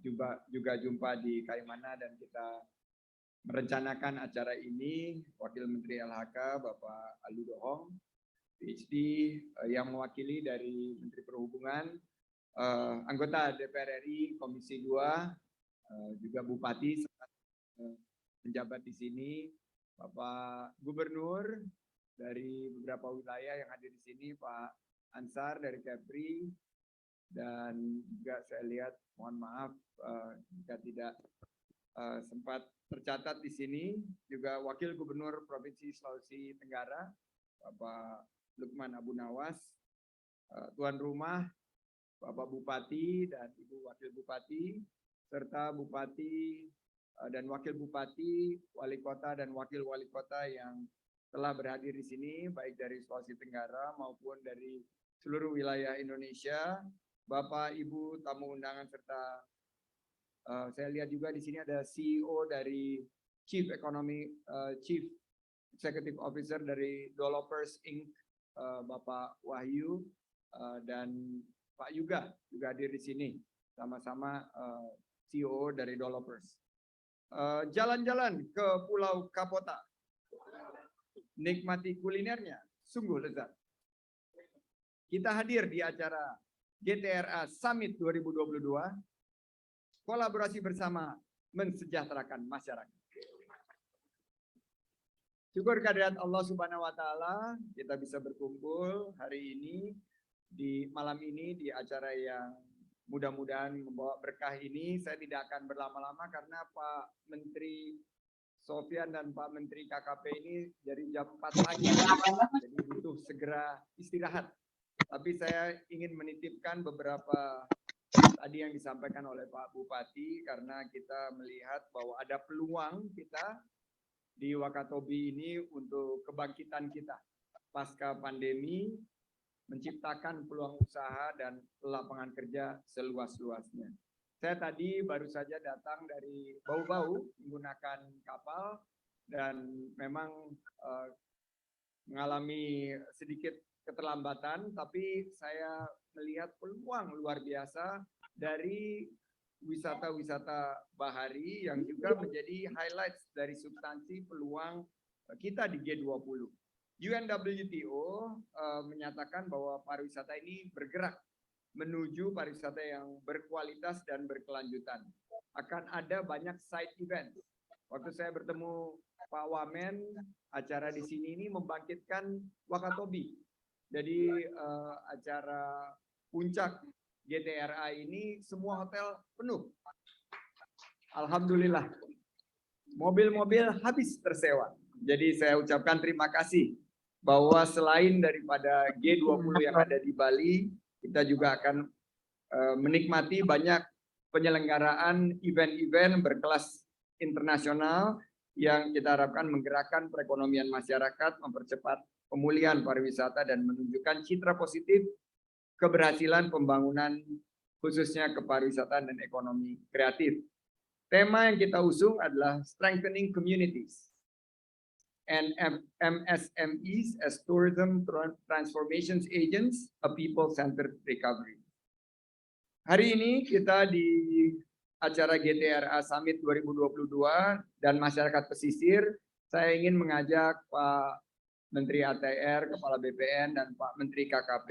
G: juga jumpa di Kaimana dan kita merencanakan acara ini, Wakil Menteri LHK Bapak Alu Dohong, PhD yang mewakili dari Menteri Perhubungan, anggota DPR RI Komisi 2, juga Bupati, penjabat di sini, Bapak Gubernur dari beberapa wilayah yang hadir di sini, Pak Ansar dari Kepri, dan juga saya lihat, mohon maaf jika tidak sempat tercatat di sini, juga Wakil Gubernur Provinsi Sulawesi Tenggara, Bapak Lukman Abu Nawas, tuan rumah, Bapak Bupati dan Ibu Wakil Bupati, serta Bupati dan Wakil Bupati, Wali Kota dan Wakil Wali Kota yang telah berhadir di sini, baik dari Sulawesi Tenggara maupun dari seluruh wilayah Indonesia, Bapak, Ibu, tamu undangan, serta saya lihat juga di sini ada CEO dari Chief Executive Officer dari Developers Inc. Bapak Wahyu dan Pak Yuga juga hadir di sini, sama-sama CEO dari Developers. Jalan-jalan ke Pulau Kapota, nikmati kulinernya, sungguh lezat. Kita hadir di acara GTRA Summit 2022, kolaborasi bersama mensejahterakan masyarakat. Syukur kehadirat Allah Subhanahu wa Ta'ala, kita bisa berkumpul hari ini, di malam ini, di acara yang mudah-mudahan membawa berkah ini. Saya tidak akan berlama-lama karena Pak Menteri Sofyan dan Pak Menteri KKP ini dari jam 4 pagi, jadi butuh segera istirahat. Tapi saya ingin menitipkan beberapa tadi yang disampaikan oleh Pak Bupati, karena kita melihat bahwa ada peluang kita di Wakatobi ini untuk kebangkitan kita pasca pandemi, menciptakan peluang usaha dan lapangan kerja seluas-luasnya. Saya tadi baru saja datang dari Bau-Bau menggunakan kapal dan memang mengalami sedikit keterlambatan, tapi saya melihat peluang luar biasa dari wisata-wisata bahari yang juga menjadi highlights dari substansi peluang kita di G20. UNWTO menyatakan bahwa pariwisata ini bergerak menuju pariwisata yang berkualitas dan berkelanjutan. Akan ada banyak side event. Waktu saya bertemu Pak Wamen, acara di sini ini membangkitkan Wakatobi. Jadi acara puncak GTRA ini semua hotel penuh. Alhamdulillah. Mobil-mobil habis tersewa. Jadi saya ucapkan terima kasih bahwa selain daripada G20 yang ada di Bali, kita juga akan menikmati banyak penyelenggaraan event-event berkelas internasional yang kita harapkan menggerakkan perekonomian masyarakat, mempercepat pemulihan pariwisata dan menunjukkan citra positif keberhasilan pembangunan khususnya kepariwisataan dan ekonomi kreatif. Tema yang kita usung adalah Strengthening Communities and MSMEs as Tourism Transformations Agents, a People-Centered Recovery. Hari ini kita di acara GTRA Summit 2022 dan masyarakat pesisir, saya ingin mengajak Pak Menteri ATR, Kepala BPN, dan Pak Menteri KKP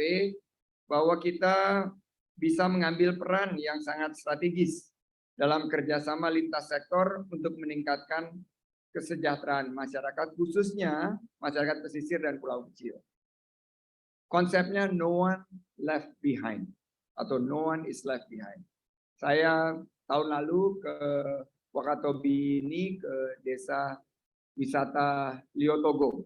G: bahwa kita bisa mengambil peran yang sangat strategis dalam kerjasama lintas sektor untuk meningkatkan kesejahteraan masyarakat, khususnya masyarakat pesisir dan pulau kecil. Konsepnya no one left behind atau no one is left behind. Saya tahun lalu ke Wakatobi ini, ke desa wisata Liotogo.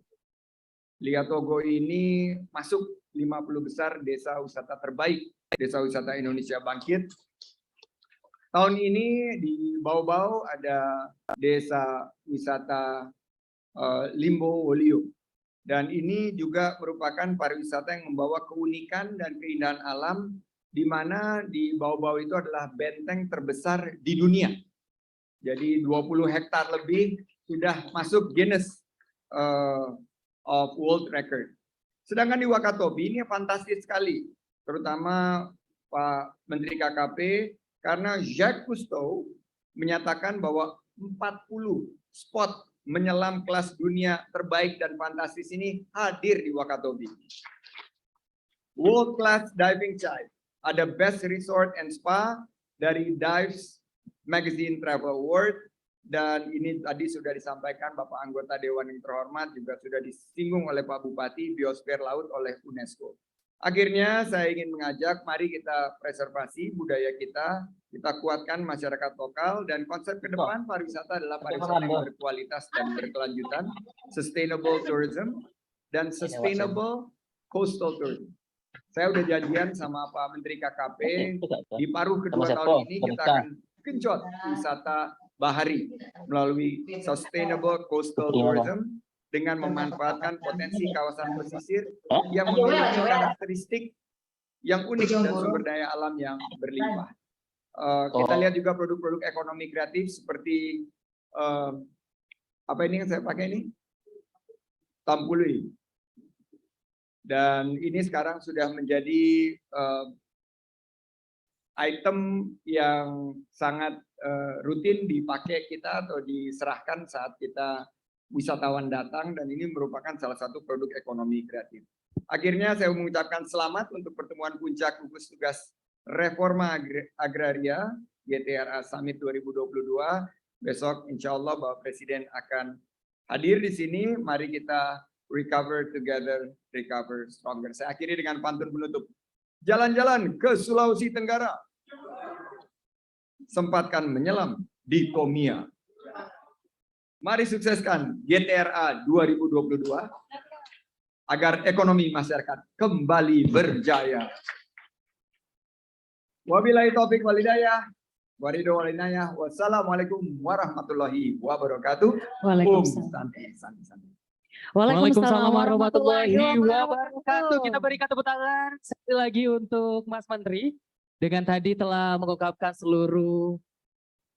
G: Liotogo ini masuk 50 besar desa wisata terbaik, desa wisata Indonesia Bangkit. Tahun ini di Bau-Bau ada desa wisata Limbo Wolio. Dan ini juga merupakan pariwisata yang membawa keunikan dan keindahan alam di mana di bawah-bawah itu adalah benteng terbesar di dunia. Jadi 20 hektar lebih sudah masuk Guinness of World Record. Sedangkan di Wakatobi ini fantastis sekali, terutama Pak Menteri KKP, karena Jacques Cousteau menyatakan bahwa 40 spot menyelam kelas dunia terbaik dan fantastis ini hadir di Wakatobi. World Class Diving Site, ada Best Resort and Spa dari Dives Magazine Travel Award, dan ini tadi sudah disampaikan Bapak anggota Dewan yang terhormat, juga sudah disinggung oleh Pak Bupati, biosfer laut oleh UNESCO. Akhirnya saya ingin mengajak, mari kita preservasi budaya kita kuatkan masyarakat lokal, dan konsep ke depan pariwisata adalah pariwisata yang berkualitas dan berkelanjutan, sustainable tourism, dan sustainable coastal tourism. Saya udah janjian sama Pak Menteri KKP, di paruh kedua tahun ini kita akan genjot wisata bahari melalui sustainable coastal tourism dengan memanfaatkan potensi kawasan pesisir yang memiliki karakteristik yang unik dan sumber daya alam yang berlimpah. Kita lihat juga produk-produk ekonomi kreatif seperti apa ini yang saya pakai ini? Tampului. Dan ini sekarang sudah menjadi item yang sangat rutin dipakai kita atau diserahkan saat kita wisatawan datang, dan ini merupakan salah satu produk ekonomi kreatif. Akhirnya saya mengucapkan selamat untuk pertemuan puncak gugus tugas Reforma Agraria GTRA Summit 2022. Besok insya Allah Bapak Presiden akan hadir di sini. Mari kita recover together, recover stronger. Saya akhiri dengan pantun penutup. Jalan-jalan ke Sulawesi Tenggara, sempatkan menyelam di Tomia. Mari sukseskan GTRA 2022 agar ekonomi masyarakat kembali berjaya. Wabillahi taufik wal hidayah. Waridho wal inayah. Wassalamualaikum warahmatullahi wabarakatuh.
A: Waalaikumsalam.
D: Waalaikumsalam warahmatullahi wabarakatuh. Kita berikan tepuk tangan sekali lagi untuk Mas Menteri. Dengan tadi telah mengungkapkan seluruh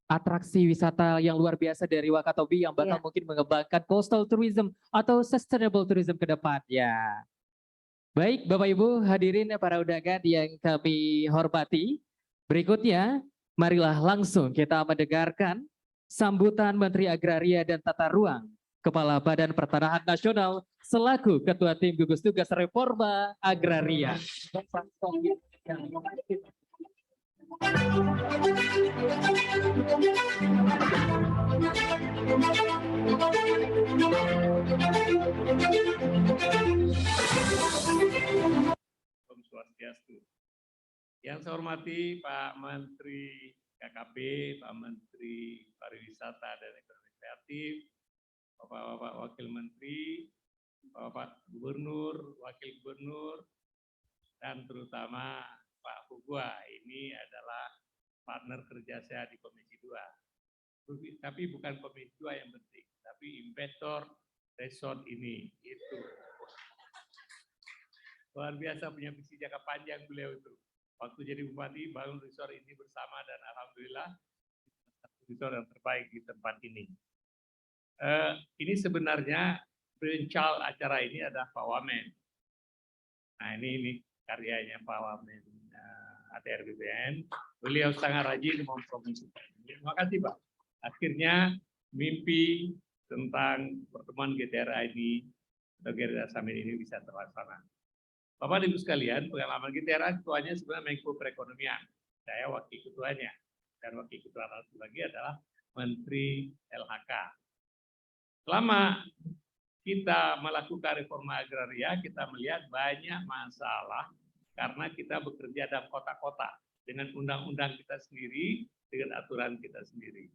D: atraksi wisata yang luar biasa dari Wakatobi yang bakal mungkin mengembangkan coastal tourism atau sustainable tourism ke depan. Ya. Baik Bapak Ibu hadirin para undangan yang kami hormati. Berikutnya marilah langsung kita mendengarkan sambutan Menteri Agraria dan Tata Ruang, Kepala Badan Pertanahan Nasional selaku Ketua Tim Gugus Tugas Reforma Agraria.
H: Om Swastiastu. Yang saya hormati Pak Menteri KKP, Pak Menteri Pariwisata dan Ekonomi Kreatif, Bapak-Bapak Wakil Menteri, Bapak Gubernur, Wakil Gubernur, dan terutama Pak Hugua. Ini adalah partner kerja saya di Komisi 2. Tapi bukan Komisi 2 yang penting, tapi investor resort ini. Itu luar biasa, punya visi jangka panjang beliau itu. Waktu jadi bupati bangun resort ini bersama, dan alhamdulillah resort yang terbaik di tempat ini. Ini sebenarnya perencal acara ini adalah Pak Wamen. Nah ini karyanya Pak Wamen ATR BPN. Beliau sangat rajin mempromosikan. Terima kasih Pak. Akhirnya mimpi tentang pertemuan GTRA ini atau GTRA Summit ini bisa terlaksana. Bapak Ibu sekalian, pengalaman GTRA ketuanya sebenarnya Menko Perekonomian. Saya wakil ketuanya, dan wakil ketua lagi adalah Menteri LHK. Selama kita melakukan reforma agraria, kita melihat banyak masalah karena kita bekerja dalam kota-kota dengan undang-undang kita sendiri, dengan aturan kita sendiri.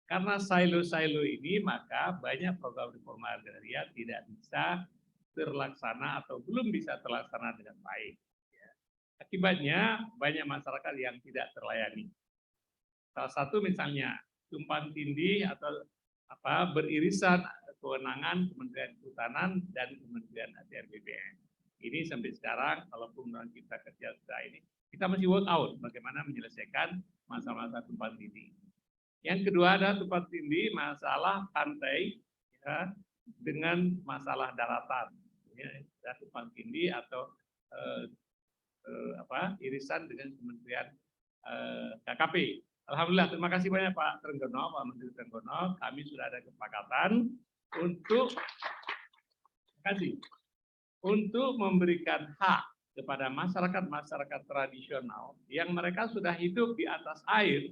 H: Karena silo-silo ini, maka banyak program reforma agraria tidak bisa terlaksana atau belum bisa terlaksana dengan baik. Akibatnya banyak masyarakat yang tidak terlayani. Salah satu misalnya tumpang tindih atau beririsan kewenangan Kementerian Kehutanan dan Kementerian ATR BPN. ini sampai sekarang, kalaupun kita kerja sudah ini, kita masih work out bagaimana menyelesaikan masalah-masalah tumpang tindih. Yang kedua adalah tumpang tindih masalah pantai ya, dengan masalah daratan, ya, tumpang tindih atau irisan dengan Kementerian KKP. Alhamdulillah, terima kasih banyak Pak Trenggono, Pak Menteri Trenggono. Kami sudah ada kesepakatan untuk memberikan hak kepada masyarakat tradisional yang mereka sudah hidup di atas air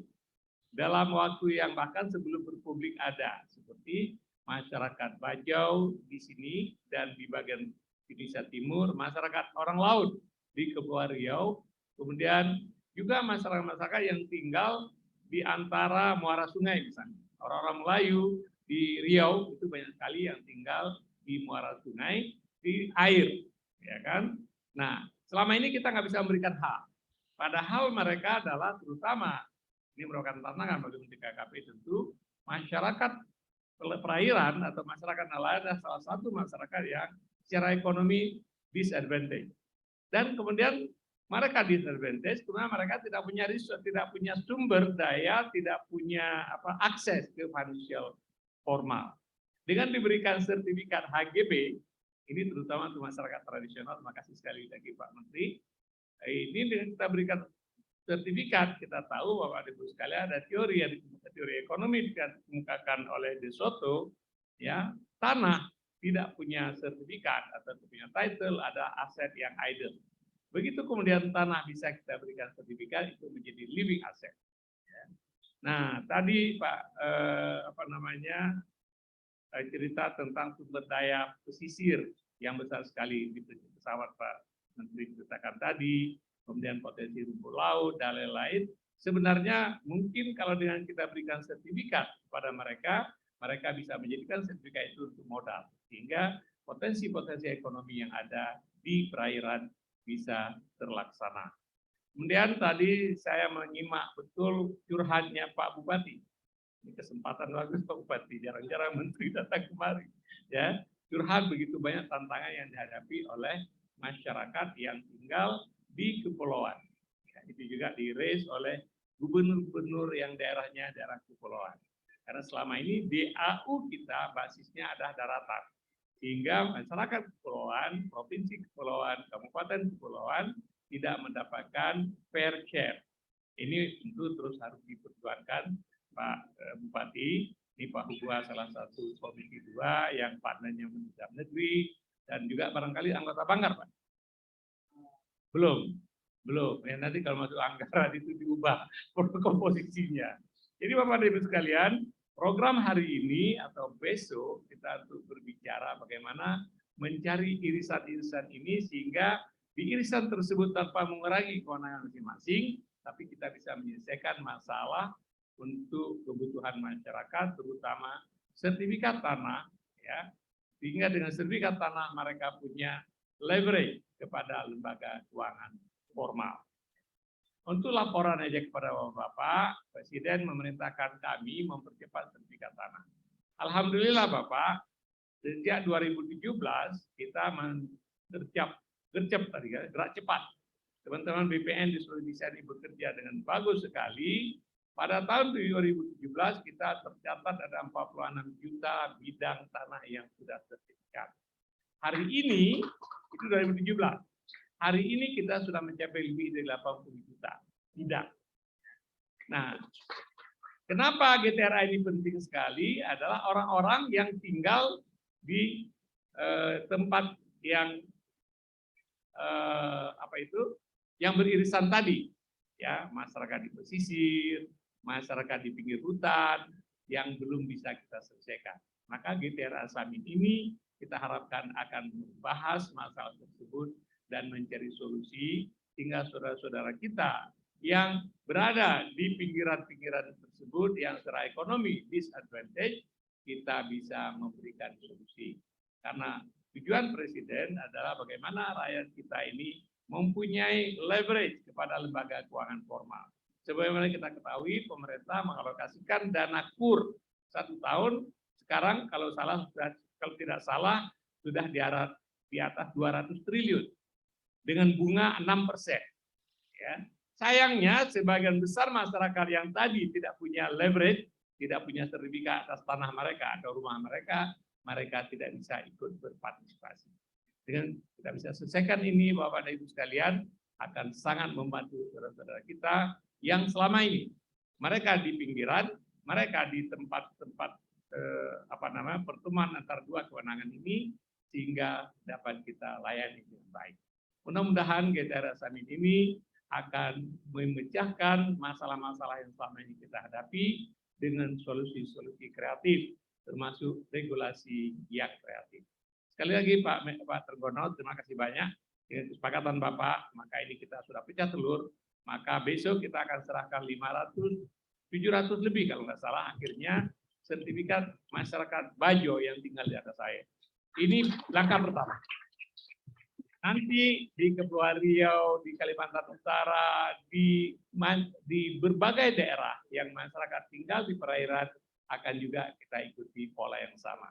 H: dalam waktu yang bahkan sebelum berpublik ada, seperti masyarakat Bajau di sini dan di bagian Indonesia Timur, masyarakat orang laut di Kepulauan Riau, kemudian juga masyarakat yang tinggal di antara muara sungai misalnya. Orang-orang Melayu di Riau itu banyak sekali yang tinggal di muara sungai, di air, ya kan? Nah, selama ini kita nggak bisa memberikan hak. Padahal mereka adalah terutama, ini merupakan tantangan bagi Menteri KKP tentu, masyarakat perairan atau masyarakat nelayan adalah salah satu masyarakat yang secara ekonomi disadvantage. Dan kemudian mereka disadvantage karena mereka tidak punya resource, tidak punya sumber daya, tidak punya akses ke financial formal. Dengan diberikan sertifikat HGB, ini terutama untuk masyarakat tradisional, terima kasih sekali lagi Pak Menteri. Ini dengan kita berikan sertifikat, kita tahu bahwa di sekalian ada teori ekonomi dikemukakan oleh De Soto, ya, tanah tidak punya sertifikat atau punya title, ada aset yang idle. Begitu kemudian tanah bisa kita berikan sertifikat, itu menjadi living asset. Nah, tadi Pak cerita tentang sumber daya pesisir yang besar sekali di pesawat Pak Menteri ceritakan tadi, kemudian potensi rumput laut dan lain-lain. Sebenarnya mungkin kalau dengan kita berikan sertifikat kepada mereka, mereka bisa menjadikan sertifikat itu untuk modal, sehingga potensi-potensi ekonomi yang ada di perairan bisa terlaksana. Kemudian tadi saya menyimak betul curhatnya Pak Bupati. Ini kesempatan bagus Pak Bupati, jarang-jarang Menteri datang kemari. Ya, curhat begitu banyak tantangan yang dihadapi oleh masyarakat yang tinggal di kepulauan. Ya, itu juga diraise oleh gubernur-gubernur yang daerahnya daerah kepulauan. Karena selama ini DAU kita basisnya adalah daratan. Sehingga masyarakat kepulauan, provinsi kepulauan, kabupaten kepulauan tidak mendapatkan fair share. Ini tentu terus harus diperjuangkan Pak Bupati. Ini Pak Hugua salah satu komisi 2 yang partnernya Menteri Dalam Negeri dan juga barangkali anggota Banggar, Pak. Belum. Ya, nanti kalau masuk anggaran itu diubah komposisinya. Jadi Bapak dan Ibu sekalian, program hari ini atau besok kita untuk berbicara bagaimana mencari irisan-irisan ini sehingga di irisan tersebut tanpa mengurangi kewenangan masing-masing, tapi kita bisa menyelesaikan masalah untuk kebutuhan masyarakat, terutama sertifikat tanah, ya, sehingga dengan sertifikat tanah mereka punya leverage kepada lembaga keuangan formal. Untuk laporan aja kepada Bapak, Presiden memerintahkan kami mempercepat sertifikat tanah. Alhamdulillah Bapak, sejak 2017 kita gerak cepat. Teman-teman BPN di seluruh Indonesia ini bekerja dengan bagus sekali. Pada tahun 2017 kita tercatat ada 46 juta bidang tanah yang sudah sertifikat. Hari ini, itu 2017. Hari ini kita sudah mencapai lebih dari 80 juta bidang. Nah, kenapa GTRA ini penting sekali adalah orang-orang yang tinggal di tempat yang yang beririsan tadi, ya, masyarakat di pesisir, masyarakat di pinggir hutan yang belum bisa kita selesaikan. Maka GTRA Summit ini kita harapkan akan membahas masalah tersebut dan mencari solusi sehingga saudara-saudara kita yang berada di pinggiran-pinggiran tersebut yang secara ekonomi disadvantage, kita bisa memberikan solusi. Karena tujuan Presiden adalah bagaimana rakyat kita ini mempunyai leverage kepada lembaga keuangan formal. Sebagaimana kita ketahui, pemerintah mengalokasikan dana KUR 1 tahun, sekarang kalau tidak salah sudah di atas 200 triliun dengan bunga 6%. Ya. Sayangnya sebagian besar masyarakat yang tadi tidak punya leverage, tidak punya sertifikat atas tanah mereka atau rumah mereka, mereka tidak bisa ikut berpartisipasi. Dengan kita bisa selesaikan ini, Bapak dan Ibu sekalian, akan sangat membantu saudara-saudara kita yang selama ini mereka di pinggiran, mereka di tempat-tempat pertemuan antara dua kewenangan ini, sehingga dapat kita layani dengan baik. Mudah-mudahan GTR Summit ini akan memecahkan masalah-masalah yang selama ini kita hadapi dengan solusi-solusi kreatif, termasuk regulasi yang kreatif. Sekali lagi Pak Tergono, terima kasih banyak. Dengan kesepakatan Bapak, maka ini kita sudah pecah telur, maka besok kita akan serahkan 700 lebih kalau nggak salah, akhirnya sertifikat masyarakat Bajo yang tinggal di atas air. Ini langkah pertama. Nanti di Kepulauan Riau, di Kalimantan Utara, di berbagai daerah yang masyarakat tinggal di perairan akan juga kita ikuti pola yang sama.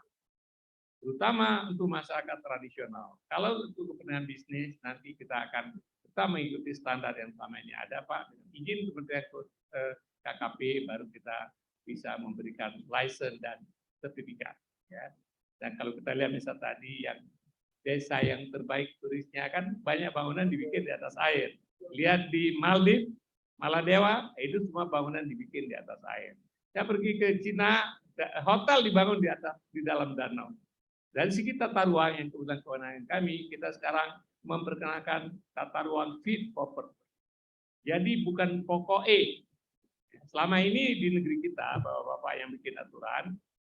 H: Terutama untuk masyarakat tradisional. Kalau untuk kepentingan bisnis, nanti kita akan tetap mengikuti standar yang selama ini ada, Pak. Dengan izin Kementerian KKP, baru kita bisa memberikan license dan sertifikat. Ya. Dan kalau kita lihat misal tadi yang desa yang terbaik turisnya kan banyak bangunan dibikin di atas air. Lihat di Maldives, Maladewa, itu semua bangunan dibikin di atas air. Saya pergi ke Cina, hotel dibangun di dalam danau. Dari segi tata ruang yang kebetulan kewenangan kami, kita sekarang memperkenalkan tata ruang fit for purpose. Jadi bukan pokok E. Selama ini di negeri kita, Bapak-Bapak yang bikin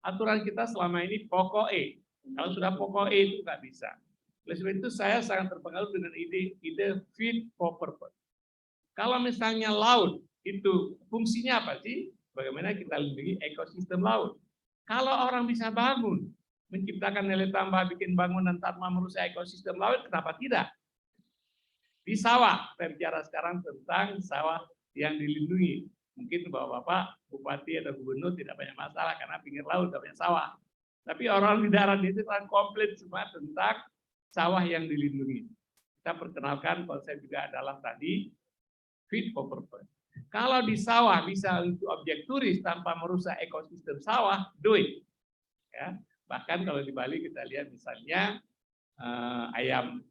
H: aturan kita selama ini pokok E. Kalau sudah pokok E itu nggak bisa. Oleh sebab itu saya sangat terpengaruh dengan ide fit for purpose. Kalau misalnya laut itu fungsinya apa sih? Bagaimana kita lindungi ekosistem laut? Kalau orang bisa bangun, menciptakan nilai tambah, bikin bangunan tanpa merusak ekosistem laut, kenapa tidak? Di sawah, saya bicara sekarang tentang sawah yang dilindungi. Mungkin Bapak-Bapak, Bupati atau Gubernur tidak banyak masalah karena pinggir laut tidak banyak sawah. Tapi orang di darat itu kan komplit semua tentang sawah yang dilindungi. Kita perkenalkan konsep juga adalah tadi fit for purpose. Kalau di sawah bisa untuk objek turis tanpa merusak ekosistem sawah, do it. Ya. Bahkan kalau di Bali kita lihat misalnya ayam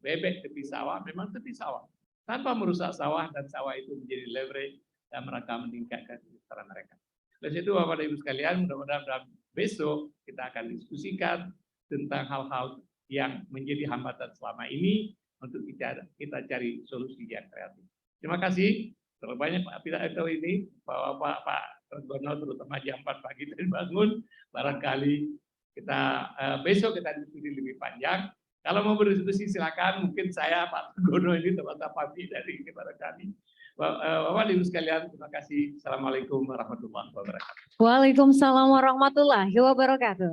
H: bebek tepi sawah, memang tepi sawah. Tanpa merusak sawah dan sawah itu menjadi leverage dan mereka meningkatkan kesejahteraan mereka. Oleh itu Bapak dan Ibu sekalian, mudah-mudahan besok kita akan diskusikan tentang hal-hal yang menjadi hambatan selama ini untuk kita cari solusi yang kreatif. Terima kasih. Terlalu banyak pidato ini bahwa Pak Tergono terutama jam 4 pagi tadi bangun, barangkali kita besok kita diskusi lebih panjang. Kalau mau berdiskusi silakan, mungkin saya Pak Tergono ini teman-teman pagi dari kepada kami. Bapak Ibu sekalian, terima kasih. Assalamualaikum warahmatullahi wabarakatuh.
A: Waalaikumsalam warahmatullahi wabarakatuh.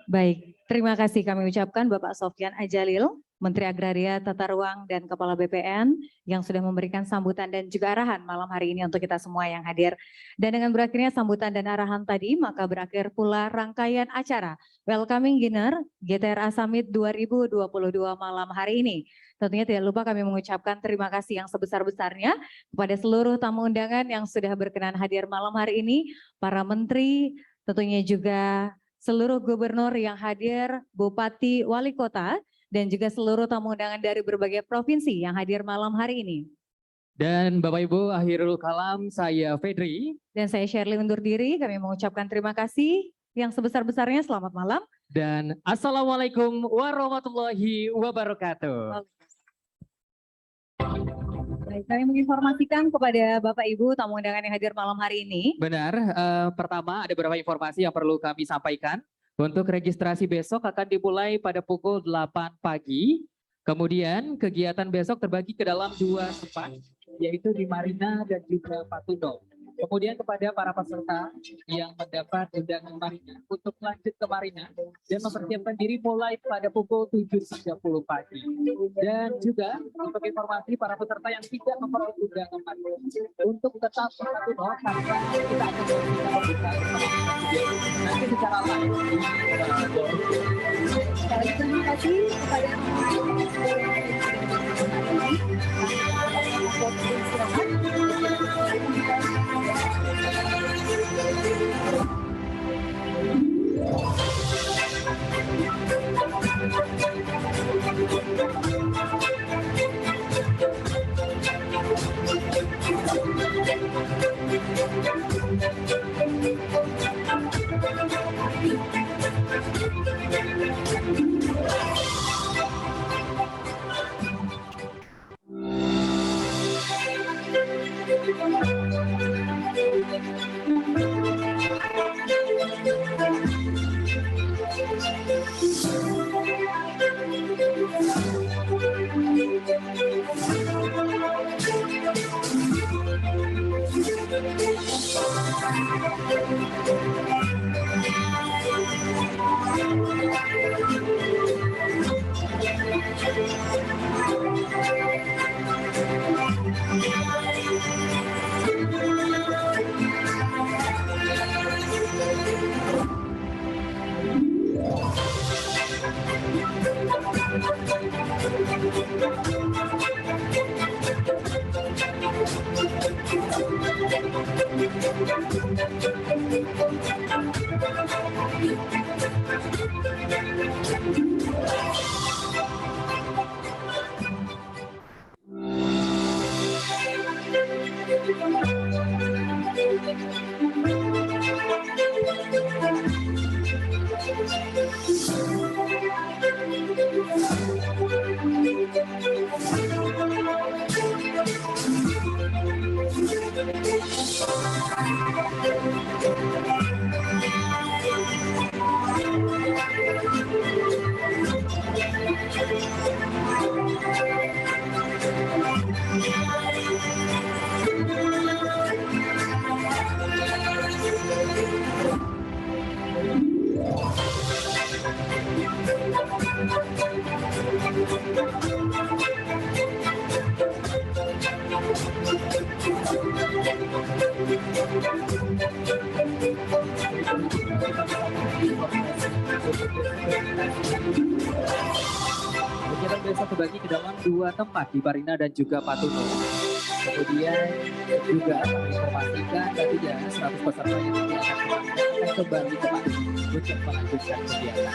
A: Baik, terima kasih kami ucapkan Bapak Sofyan Adjalil, Menteri Agraria, Tata Ruang, dan Kepala BPN yang sudah memberikan sambutan dan juga arahan malam hari ini untuk kita semua yang hadir. Dan dengan berakhirnya sambutan dan arahan tadi, maka berakhir pula rangkaian acara Welcoming Dinner GTRA Summit 2022 malam hari ini. Tentunya tidak lupa kami mengucapkan terima kasih yang sebesar-besarnya kepada seluruh tamu undangan yang sudah berkenan hadir malam hari ini, para menteri, tentunya juga seluruh gubernur yang hadir, bupati, wali kota, dan juga seluruh tamu undangan dari berbagai provinsi yang hadir malam hari ini.
D: Dan Bapak Ibu, akhirul kalam, saya Fedri.
A: Dan saya Shirley undur diri, kami mengucapkan terima kasih yang sebesar-besarnya, selamat malam.
D: Dan Assalamualaikum warahmatullahi wabarakatuh.
A: Baik, kami menginformasikan kepada Bapak Ibu tamu undangan yang hadir malam hari ini.
D: Benar, pertama ada beberapa informasi yang perlu kami sampaikan. Untuk registrasi besok akan dimulai pada pukul 8 pagi. Kemudian kegiatan besok terbagi ke dalam 2 tempat, yaitu di Marina dan juga Patuno. Kemudian kepada para peserta yang mendapat undangan Marina untuk lanjut ke Marina dan mempersiapkan diri mulai pada pukul 7.30 pagi. Dan juga untuk informasi para peserta yang tidak memperoleh undangan Marina untuk tetap satu doa karena kita akan melakukan pembukaan nanti secara live.
A: Terima kasih kepada
D: kegiatan besok terbagi ke dalam 2 tempat di Marina dan juga Patuno. Kemudian juga kami informasikan tadinya 100 peserta yang nanti akan kembali ke Patuno untuk melanjutkan kegiatan.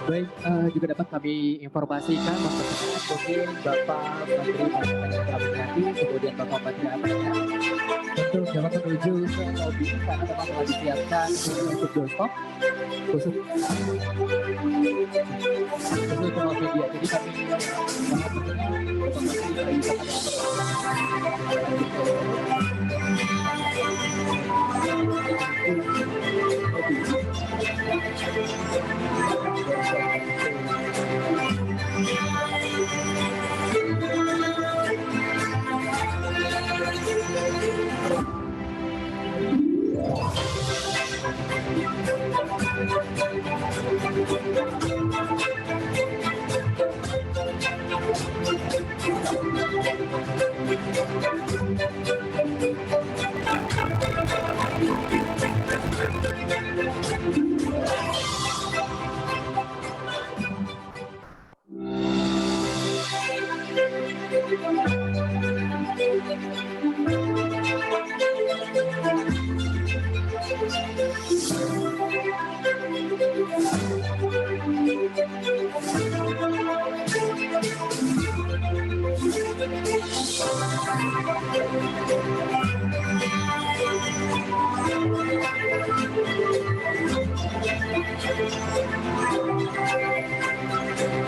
D: Baik, juga dapat kami informasikan mungkin Bapak Menteri Komunikasi, kemudian Bapak Menteri Agama untuk dapat menuju ke lobi karena teman telah disiapkan untuk doorstop khusus untuk media. Jadi kami sangat berkenan Bapak Menteri bisa